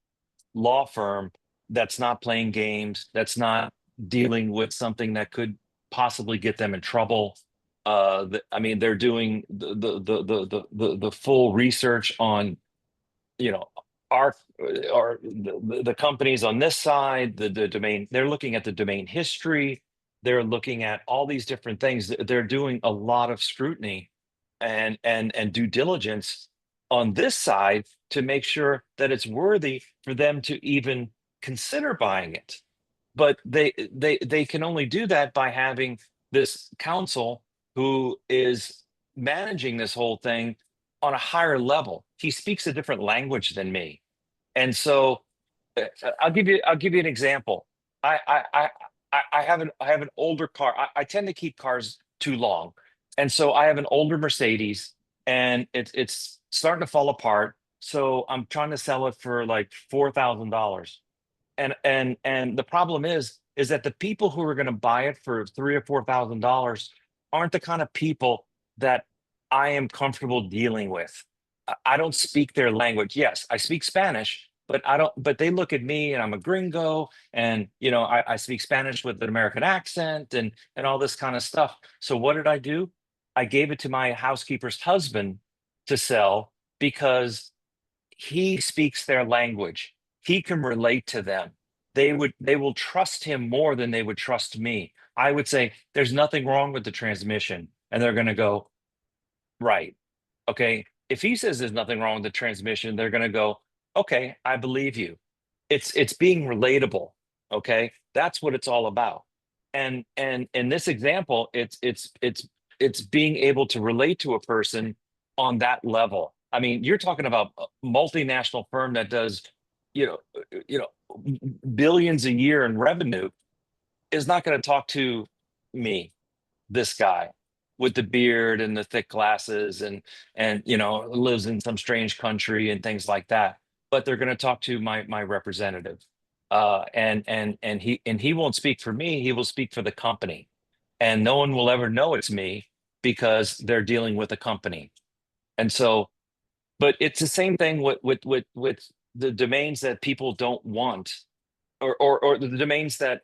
Speaker 1: law firm that's not playing games, that's not dealing with something that could possibly get them in trouble. I mean, they're doing the full research on, you know, our or the companies on this side, the domain, they're looking at the domain history, they're looking at all these different things. They're doing a lot of scrutiny and due diligence on this side to make sure that it's worthy for them to even consider buying it. But they can only do that by having this counsel who is managing this whole thing on a higher level. He speaks a different language than me. And so I'll give you an example. I have an older car. I tend to keep cars too long. And so I have an older Mercedes and it's starting to fall apart. So I'm trying to sell it for like $4,000. And the problem is that the people who are going to buy it for $3,000 or $4,000 aren't the kind of people that I am comfortable dealing with. I don't speak their language. Yes, I speak Spanish, but I don't. But they look at me, and I'm a gringo, and I speak Spanish with an American accent, and all this kind of stuff. So what did I do? I gave it to my housekeeper's husband to sell because he speaks their language. He can relate to them. They will trust him more than they would trust me. I would say there's nothing wrong with the transmission, and they're going to go, right. Okay. If he says there's nothing wrong with the transmission, they're going to go, okay, I believe you. It's being relatable. Okay. That's what it's all about. And in this example, it's being able to relate to a person on that level. I mean, you're talking about a multinational firm that does, you know, you know, billions a year in revenue is not going to talk to me, this guy with the beard and the thick glasses and lives in some strange country and things like that, but they're going to talk to my representative, and he won't speak for me, he will speak for the company, and no one will ever know it's me because they're dealing with a company. And so, but it's the same thing with the domains that people don't want, or the domains that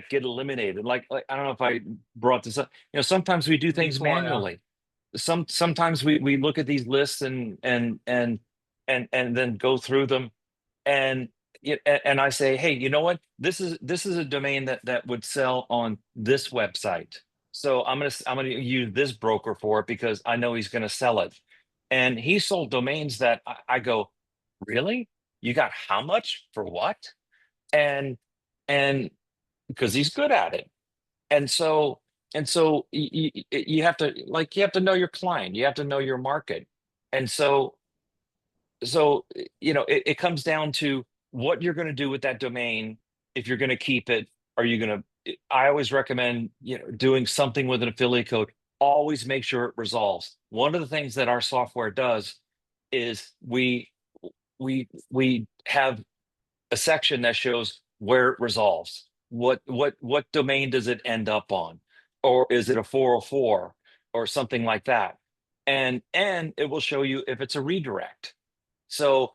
Speaker 1: get eliminated. Like I don't know if I brought this up. Sometimes we do things
Speaker 2: Before, yeah.
Speaker 1: manually. Sometimes we look at these lists and then go through them, and and I say, hey, you know what? This is a domain that would sell on this website. So I'm gonna use this broker for it because I know he's gonna sell it. And he sold domains that I go, really? You got how much for what? And because he's good at it. And so you have to know your client, you have to know your market. And so it comes down to what you're going to do with that domain. If you're going to keep it, are you going to I always recommend doing something with an affiliate code. Always make sure it resolves. One of the things that our software does is we have a section that shows where it resolves. What domain does it end up on? Or is it a 404 or something like that? And it will show you if it's a redirect. So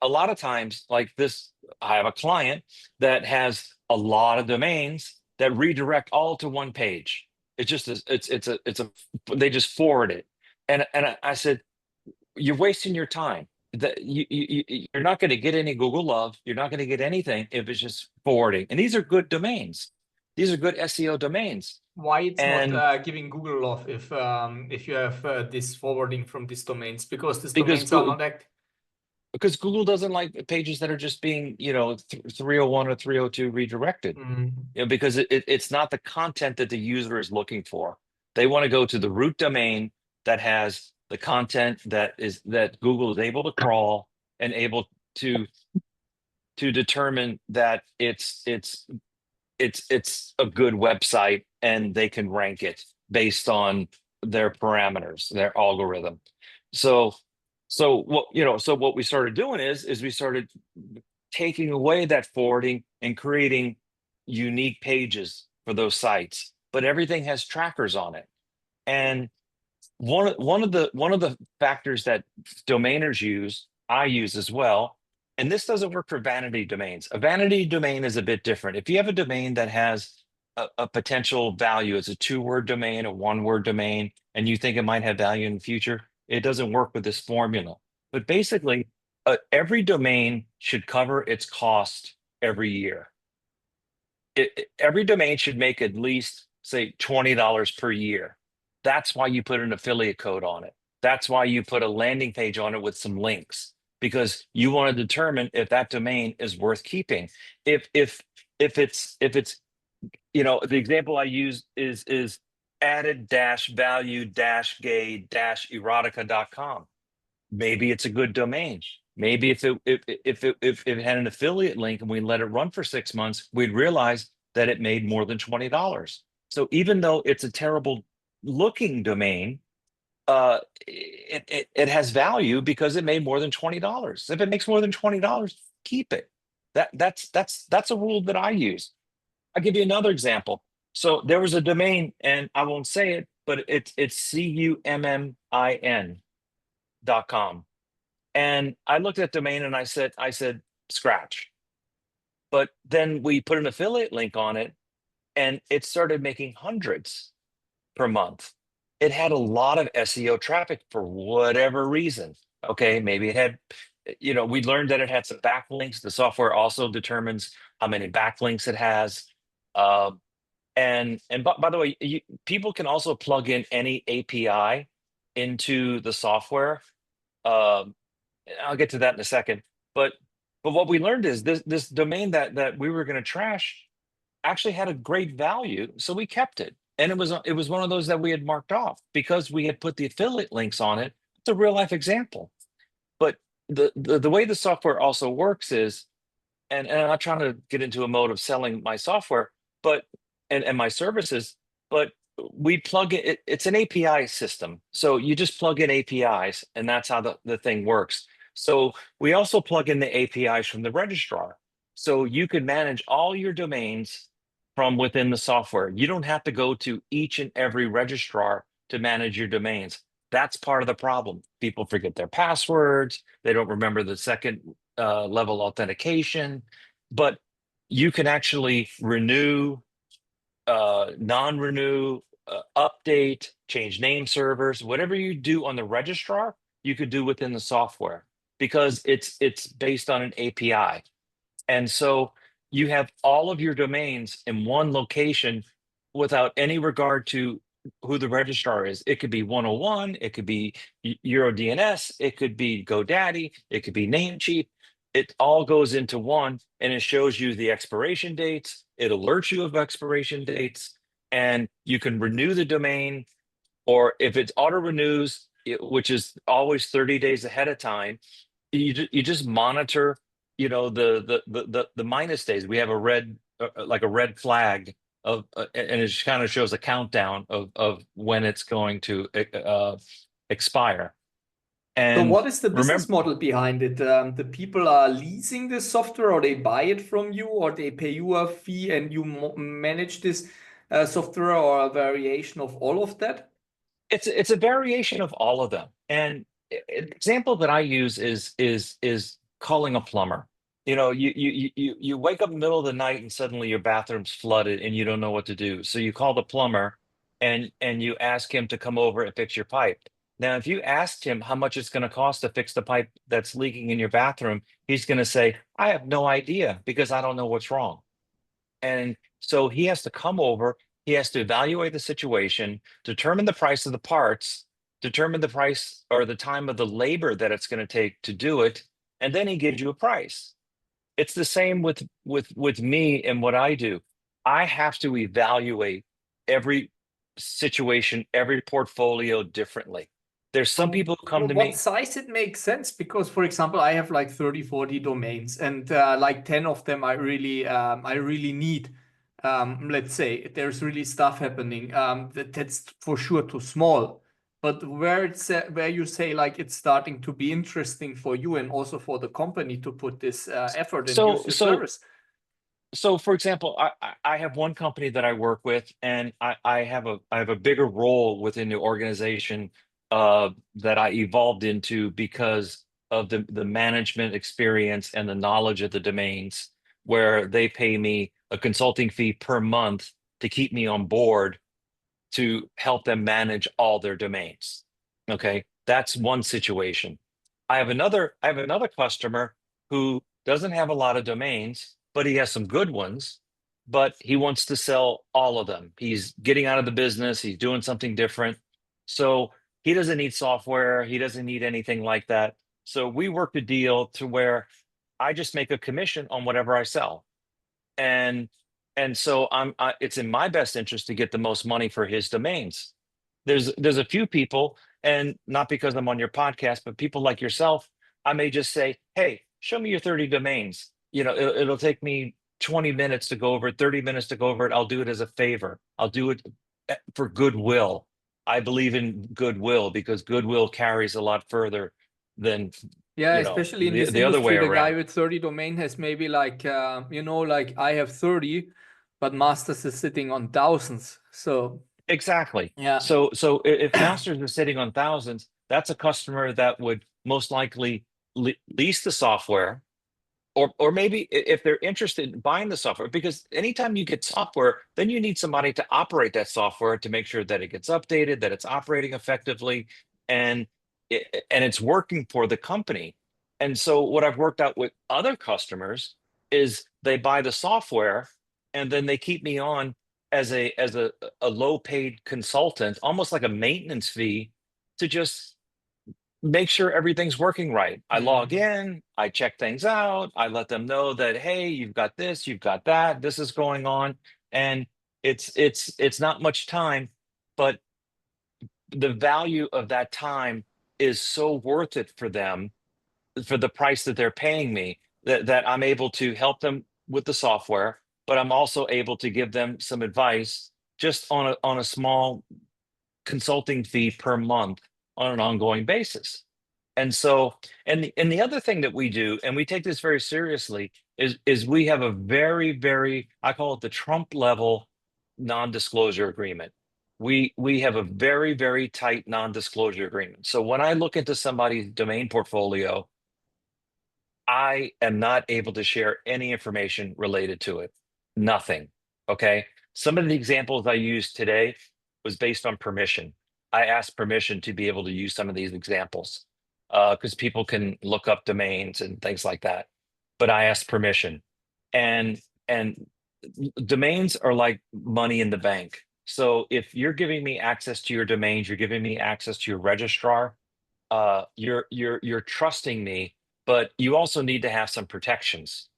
Speaker 1: a lot of times, like this, I have a client that has a lot of domains that redirect all to one page. It's just they just forward it. And I said, you're wasting your time. That you're not going to get any Google love. You're not going to get anything if it's just forwarding. And these are good domains. These are good SEO domains.
Speaker 2: Why it's
Speaker 1: And
Speaker 2: not giving Google love if you have this forwarding from these domains, because these
Speaker 1: because
Speaker 2: domains are not active.
Speaker 1: because Google doesn't like pages that are just being 301 or 302 redirected. Because it's not the content that the user is looking for. They want to go to the root domain that has the content that Google is able to crawl and able to determine that it's a good website, and they can rank it based on their parameters, their algorithm. So what we started doing is we started taking away that forwarding and creating unique pages for those sites, but everything has trackers on it. And one of the factors that domainers use, I use as well, and this doesn't work for vanity domains. A vanity domain is a bit different. If you have a domain that has a potential value, it's a 2-word domain, a 1-word domain, and you think it might have value in the future, it doesn't work with this formula. But basically, every domain should cover its cost every year. Every domain should make at least, say, $20 per year. That's why you put an affiliate code on it. That's why you put a landing page on it with some links, because you want to determine if that domain is worth keeping. If it's the example I use is added-value-gay-erotica.com. Maybe it's a good domain. Maybe if it had an affiliate link and we let it run for 6 months, we'd realize that it made more than $20. So even though it's a terrible looking domain, it has value because it made more than $20. If it makes more than $20, keep it. That's a rule that I use. I'll give you another example. So there was a domain, and I won't say it, but it's CUMMIN.com. And I looked at domain and I said, scratch. But then we put an affiliate link on it and it started making hundreds per month. It had a lot of SEO traffic for whatever reason. Okay, maybe it had, we learned that it had some backlinks. The software also determines how many backlinks it has. And by the way, people can also plug in any API into the software. Um, I'll get to that in a second. But what we learned is this domain that we were going to trash actually had a great value, so we kept it. And it was one of those that we had marked off because we had put the affiliate links on it. It's a real life example. But the way the software also works is, and I'm not trying to get into a mode of selling my software, but and my services, but we plug it, it's an API system. So you just plug in APIs and that's how the thing works. So we also plug in the APIs from the registrar. So you can manage all your domains from within the software. You don't have to go to each and every registrar to manage your domains. That's part of the problem. People forget their passwords. They don't remember the second level authentication, but you can actually renew, non-renew, update, change name servers, whatever you do on the registrar, you could do within the software because it's based on an API. And so you have all of your domains in one location without any regard to who the registrar is. It could be 101, it could be EuroDNS, it could be GoDaddy, it could be Namecheap. It all goes into one and it shows you the expiration dates. It alerts you of expiration dates and you can renew the domain, or if it's auto renews, which is always 30 days ahead of time, you just monitor, the minus days. We have a red, like a red flag of, and it kind of shows a countdown of when it's going to expire.
Speaker 2: So
Speaker 1: And
Speaker 2: what is the
Speaker 1: remember,
Speaker 2: business model behind it? The people are leasing this software, or they buy it from you, or they pay you a fee and you manage this software, or a variation of all of that?
Speaker 1: it's a variation of all of them. And an example that I use is calling a plumber. You wake up in the middle of the night and suddenly your bathroom's flooded and you don't know what to do. So you call the plumber and you ask him to come over and fix your pipe. Now, if you asked him how much it's going to cost to fix the pipe that's leaking in your bathroom, he's going to say, I have no idea because I don't know what's wrong. And so he has to come over, he has to evaluate the situation, determine the price of the parts, determine the price or the time of the labor that it's going to take to do it, and then he gives you a price. It's the same with me and what I do. I have to evaluate every situation, every portfolio differently. There's some people who come to
Speaker 2: What
Speaker 1: me.
Speaker 2: size it makes sense? Because, for example, I have like 30, 40 domains, and like 10 of them I really need. Let's say there's really stuff happening. That's for sure too small. But where you say like it's starting to be interesting for you and also for the company to put this effort and
Speaker 1: So
Speaker 2: use your
Speaker 1: so
Speaker 2: service.
Speaker 1: so for example, I have one company that I work with, and I have a bigger role within the organization that I evolved into because of the management experience and the knowledge of the domains, where they pay me a consulting fee per month to keep me on board to help them manage all their domains. Okay, that's one situation. I have another customer who doesn't have a lot of domains, but he has some good ones, but he wants to sell all of them. He's getting out of the business, he's doing something different. So he doesn't need software, he doesn't need anything like that. So we worked a deal to where I just make a commission on whatever I sell. And so it's in my best interest to get the most money for his domains. There's a few people, and not because I'm on your podcast, but people like yourself, I may just say, hey, show me your 30 domains. It'll take me 20 minutes to go over it, 30 minutes to go over it. I'll do it as a favor. I'll do it for goodwill. I believe in goodwill because goodwill carries a lot further than
Speaker 2: Yeah, especially in this
Speaker 1: the other way
Speaker 2: industry, the guy
Speaker 1: around.
Speaker 2: with 30 domain has maybe like, like I have 30, but Masters is sitting on thousands. So
Speaker 1: Exactly.
Speaker 2: yeah,
Speaker 1: So if Masters is sitting on thousands, that's a customer that would most likely lease the software, or maybe if they're interested in buying the software, because anytime you get software, then you need somebody to operate that software to make sure that it gets updated, that it's operating effectively, and and it's working for the company. And so what I've worked out with other customers is they buy the software and then they keep me on as a low paid consultant, almost like a maintenance fee, to just make sure everything's working right. I log in, I check things out, I let them know that, hey, you've got this, you've got that, this is going on. And it's not much time, but the value of that time is so worth it for them, for the price that they're paying me, that I'm able to help them with the software, but I'm also able to give them some advice just on a small consulting fee per month on an ongoing basis. And so, and the other thing that we do, and we take this very seriously, is we have a very, very, I call it the Trump level non-disclosure agreement. We have a very, very tight non-disclosure agreement. So when I look into somebody's domain portfolio, I am not able to share any information related to it. Nothing. Okay. Some of the examples I used today was based on permission. I asked permission to be able to use some of these examples because people can look up domains and things like that. But I asked permission, and domains are like money in the bank. So if you're giving me access to your domains, you're giving me access to your registrar. You're trusting me, but you also need to have some protections.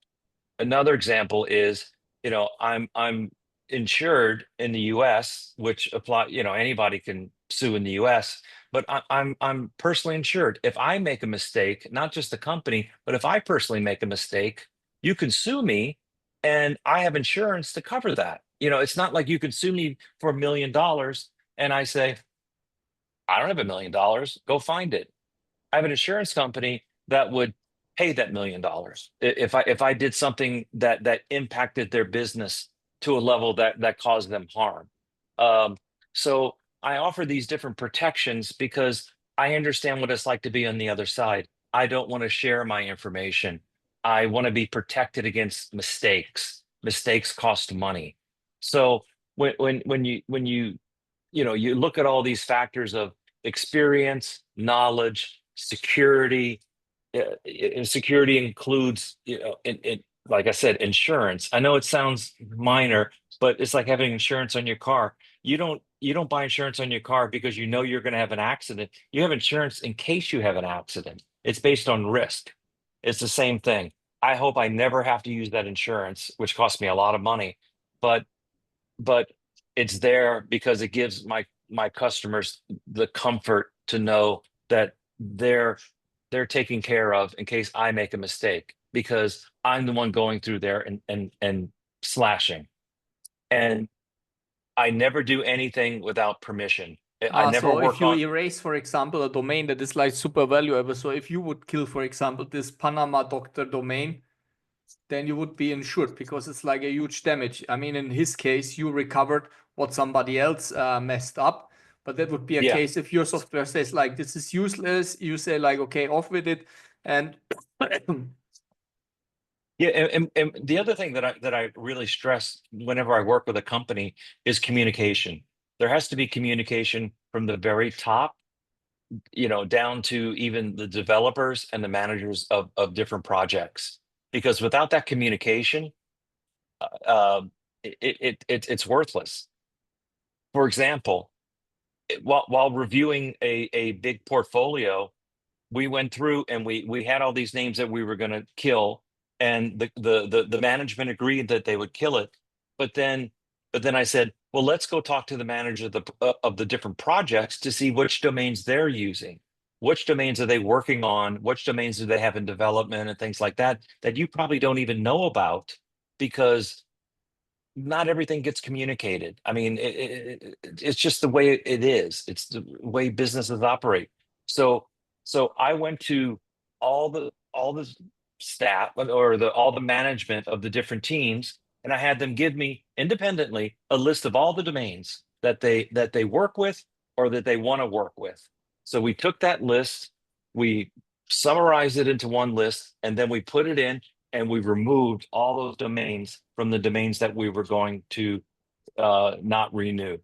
Speaker 1: Another example is, I'm insured in the US, which apply, anybody can sue in the US, but I'm personally insured. If I make a mistake, not just the company, but if I personally make a mistake, you can sue me and I have insurance to cover that. It's not like you can sue me for $1 million and I say, I don't have $1 million, go find it. I have an insurance company that would pay that $1 million if I did something that impacted their business to a level that caused them harm. Um, so I offer these different protections because I understand what it's like to be on the other side. I don't want to share my information. I want to be protected against mistakes. Mistakes cost money. So when you look at all these factors of experience, knowledge, security. And security includes, like I said, insurance. I know it sounds minor, but it's like having insurance on your car. You don't buy insurance on your car because you know you're going to have an accident. You have insurance in case you have an accident. It's based on risk. It's the same thing. I hope I never have to use that insurance, which costs me a lot of money, but but it's there because it gives my customers the comfort to know that they're taken care of in case I make a mistake because I'm the one going through there and slashing. And I never do anything without permission. I never
Speaker 2: So if
Speaker 1: work
Speaker 2: you
Speaker 1: on.
Speaker 2: erase, for example, a domain that is like super valuable, so if you would kill, for example, this Panama Doctor domain, then you would be insured because it's like a huge damage. I mean, in his case, you recovered what somebody else messed up, but that would be a
Speaker 1: Yeah.
Speaker 2: case if your software says like this is useless, you say like okay, off with it, and
Speaker 1: Yeah, and the other thing that I really stress whenever I work with a company is communication. There has to be communication from the very top, down to even the developers and the managers of different projects. Because without that communication, it's worthless. For example, while reviewing a big portfolio, we went through and we had all these names that we were going to kill, and the management agreed that they would kill it. But then I said, well, let's go talk to the manager of the different projects to see which domains they're using. which domains are they working on, which domains do they have in development and things like that, that you probably don't even know about because not everything gets communicated. I mean, it's just the way it is. It's the way businesses operate. So I went to all the staff or the all the management of the different teams, and I had them give me independently a list of all the domains that they work with or that they want to work with. So we took that list, we summarized it into one list, and then we put it in and we removed all those domains from the domains that we were going to not renew.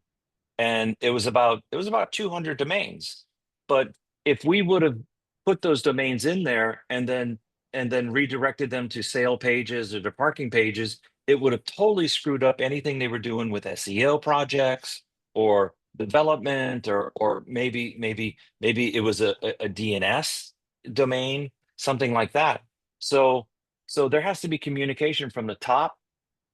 Speaker 1: And it was about 200 domains. But if we would have put those domains in there and then redirected them to sale pages or to parking pages, it would have totally screwed up anything they were doing with SEO projects or development or maybe it was a DNS domain, something like that. So there has to be communication from the top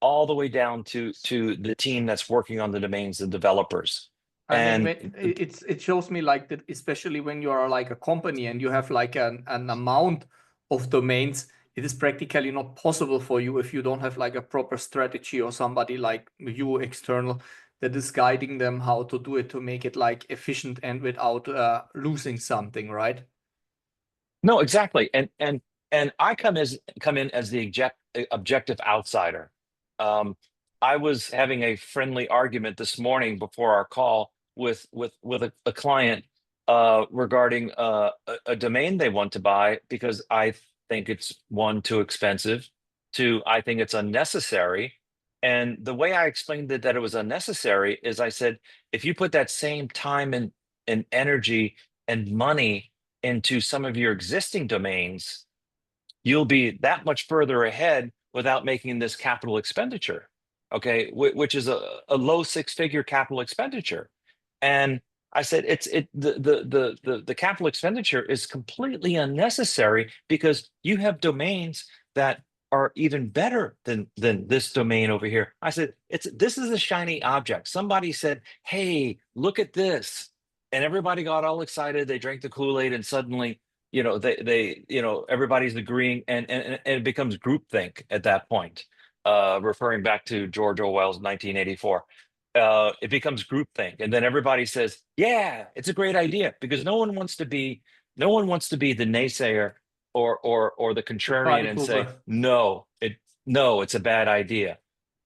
Speaker 1: all the way down to the team that's working on the domains, the developers.
Speaker 2: I mean,
Speaker 1: And
Speaker 2: it shows me like that, especially when you are like a company and you have like an amount of domains, it is practically not possible for you if you don't have like a proper strategy or somebody like you external that is guiding them how to do it to make it like efficient and without losing something, right?
Speaker 1: no, exactly. And I come in as the objective outsider. I was having a friendly argument this morning before our call with a client regarding a domain they want to buy because I think it's one, too expensive, two, I think it's unnecessary. And the way I explained that it was unnecessary is I said, if you put that same time and energy and money into some of your existing domains, you'll be that much further ahead without making this capital expenditure. Okay, which is a low six-figure capital expenditure. And I said the capital expenditure is completely unnecessary because you have domains that are even better than this domain over here. I said, this is a shiny object. Somebody said, hey, look at this. And everybody got all excited. They drank the Kool-Aid, and suddenly, everybody's agreeing, and it becomes groupthink at that point. Referring back to George Orwell's 1984. It becomes groupthink, and then everybody says, "Yeah, it's a great idea," because no one wants to be the naysayer or the contrarian
Speaker 2: Party
Speaker 1: and say,
Speaker 2: pooper.
Speaker 1: no, it's a bad idea.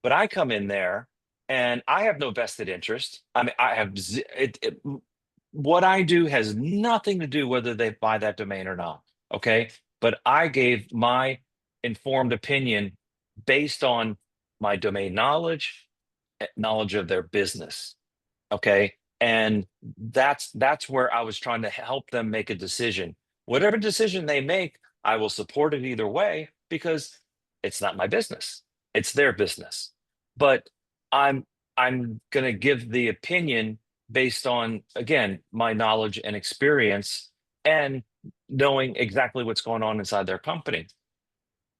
Speaker 1: But I come in there and I have no vested interest. I mean, I have what I do has nothing to do whether they buy that domain or not. Okay. But I gave my informed opinion based on my domain knowledge of their business. Okay. And that's where I was trying to help them make a decision. Whatever decision they make, I will support it either way because it's not my business. It's their business. But I'm going to give the opinion based on, again, my knowledge and experience and knowing exactly what's going on inside their company.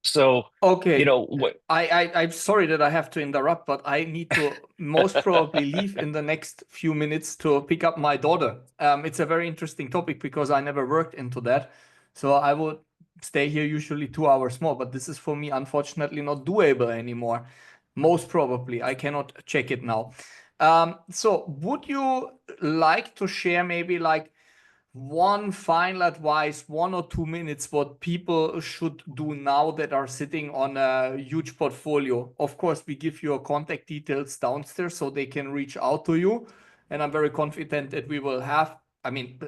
Speaker 1: So,
Speaker 2: Okay.
Speaker 1: what
Speaker 2: I'm sorry that I have to interrupt, but I need to most probably leave in the next few minutes to pick up my daughter. It's a very interesting topic because I never worked into that. So I would stay here usually 2 hours more, but this is for me, unfortunately, not doable anymore. Most probably. I cannot check it now. So would you like to share maybe like one final advice, 1 or 2 minutes, what people should do now that are sitting on a huge portfolio? Of course, we give your contact details downstairs so they can reach out to you. And I'm very confident that we will have, I mean,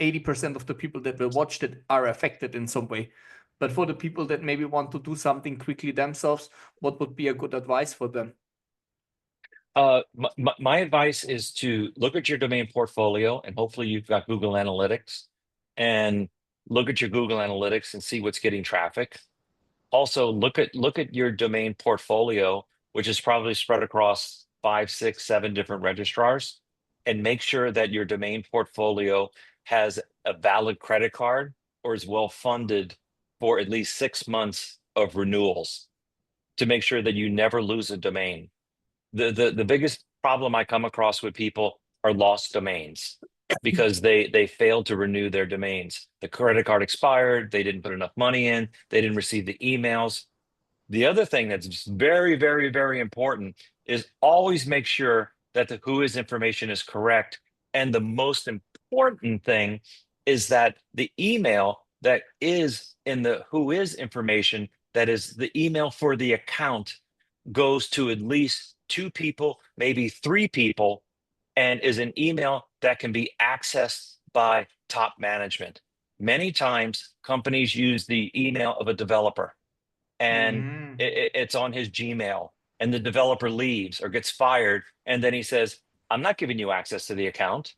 Speaker 2: 80% of the people that will watch it are affected in some way. But for the people that maybe want to do something quickly themselves, what would be a good advice for them?
Speaker 1: my advice is to look at your domain portfolio, and hopefully you've got Google Analytics, and look at your Google Analytics and see what's getting traffic. Also, look at your domain portfolio, which is probably spread across 5, 6, 7 different registrars, and make sure that your domain portfolio has a valid credit card or is well funded for at least 6 months of renewals to make sure that you never lose a domain. The biggest problem I come across with people are lost domains. because they failed to renew their domains. The credit card expired, they didn't put enough money in, they didn't receive the emails. The other thing that's very, very, very important is always make sure that the WHOIS information is correct. And the most important thing is that the email that is in the WHOIS information, that is the email for the account, goes to at least 2 people, maybe 3 people, and is an email that can be accessed by top management. Many times, companies use the email of a developer, and it's on his Gmail, and the developer leaves or gets fired, and then he says, "I'm not giving you access to the account."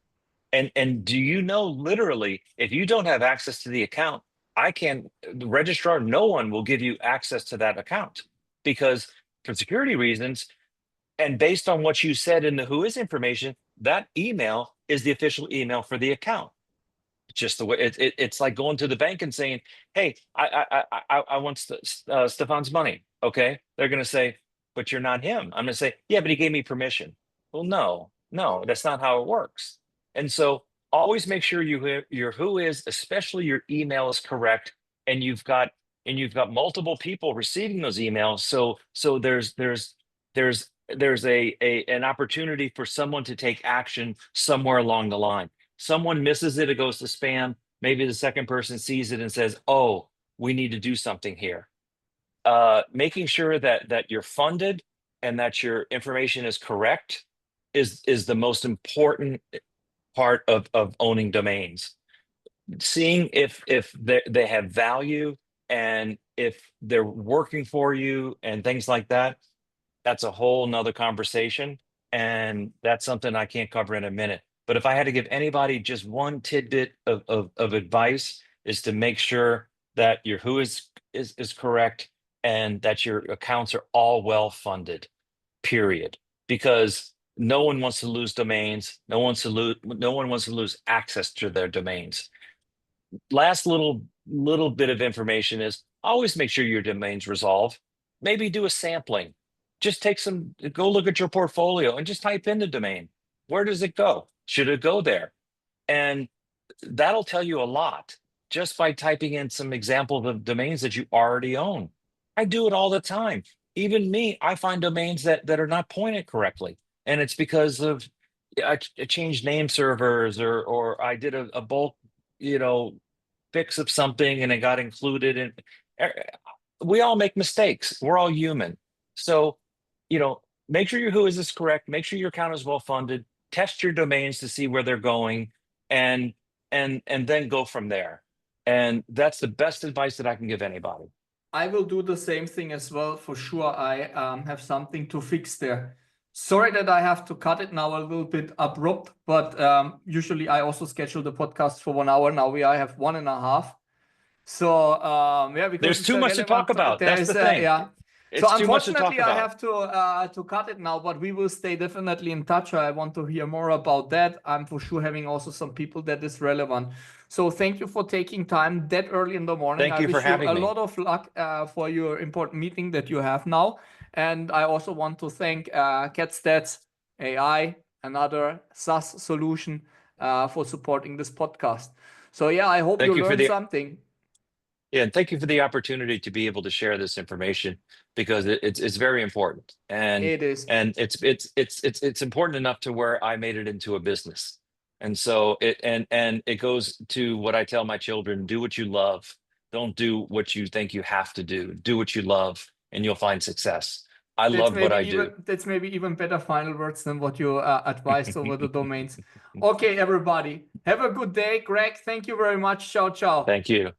Speaker 1: And do you know, literally, if you don't have access to the account, the registrar, no one will give you access to that account, because for security reasons, and based on what you said in the WHOIS information, that email is the official email for the account. Just the way it's like going to the bank and saying, "Hey, I want Stefan's money." Okay, they're going to say, "But you're not him." I'm going to say, "Yeah, but he gave me permission." Well, no, that's not how it works. And so always make sure your WHOIS, especially your email, is correct, and you've got multiple people receiving those emails. So there's an opportunity for someone to take action somewhere along the line. Someone misses it goes to spam. Maybe the second person sees it and says, "Oh, we need to do something here." Making sure that you're funded and that your information is correct is the most important part of owning domains. Seeing if they have value and if they're working for you and things like that, that's a whole nother conversation. And that's something I can't cover in a minute. But if I had to give anybody just one tidbit of advice, is to make sure that your WHOIS is correct and that your accounts are all well funded, period. Because no one wants to lose domains. No one wants to lose access to their domains. Last little bit of information is always make sure your domains resolve. Maybe do a sampling. Just go look at your portfolio and just type in the domain. Where does it go? Should it go there? And that'll tell you a lot just by typing in some examples of domains that you already own. I do it all the time. Even me, I find domains that are not pointed correctly. And it's because of I changed name servers, or I did a bulk, fix of something and it got included. And we all make mistakes. We're all human. So, make sure your WHOIS is correct. Make sure your account is well funded. Test your domains to see where they're going, and then go from there. And that's the best advice that I can give anybody.
Speaker 2: I will do the same thing as well. For sure, I have something to fix there. Sorry that I have to cut it now a little bit abrupt, but usually I also schedule the podcast for 1 hour. Now I have 1.5. So because
Speaker 1: there's too much to talk about. That's the thing.
Speaker 2: Yeah.
Speaker 1: It's
Speaker 2: so
Speaker 1: too much to talk
Speaker 2: unfortunately, I have to cut it now, but we will stay definitely in touch. I want to hear more about that. I'm for sure having also some people that is relevant. So thank you for taking time that early in the morning.
Speaker 1: Thank you for having me.
Speaker 2: A lot of luck for your important meeting that you have now. And I also want to thank CatStats AI, another SaaS solution, for supporting this podcast. So yeah, I hope you learned something.
Speaker 1: Yeah, and thank you for the opportunity to be able to share this information, because it's very important, and
Speaker 2: it is,
Speaker 1: and it's important enough to where I made it into a business. And so it goes to what I tell my children: do what you love. Don't do what you think you have to do. Do what you love, and you'll find success. I love what I do.
Speaker 2: That's maybe even better final words than what you advised over the domains. Okay, everybody, have a good day. Greg, thank you very much. Ciao, ciao.
Speaker 1: Thank you.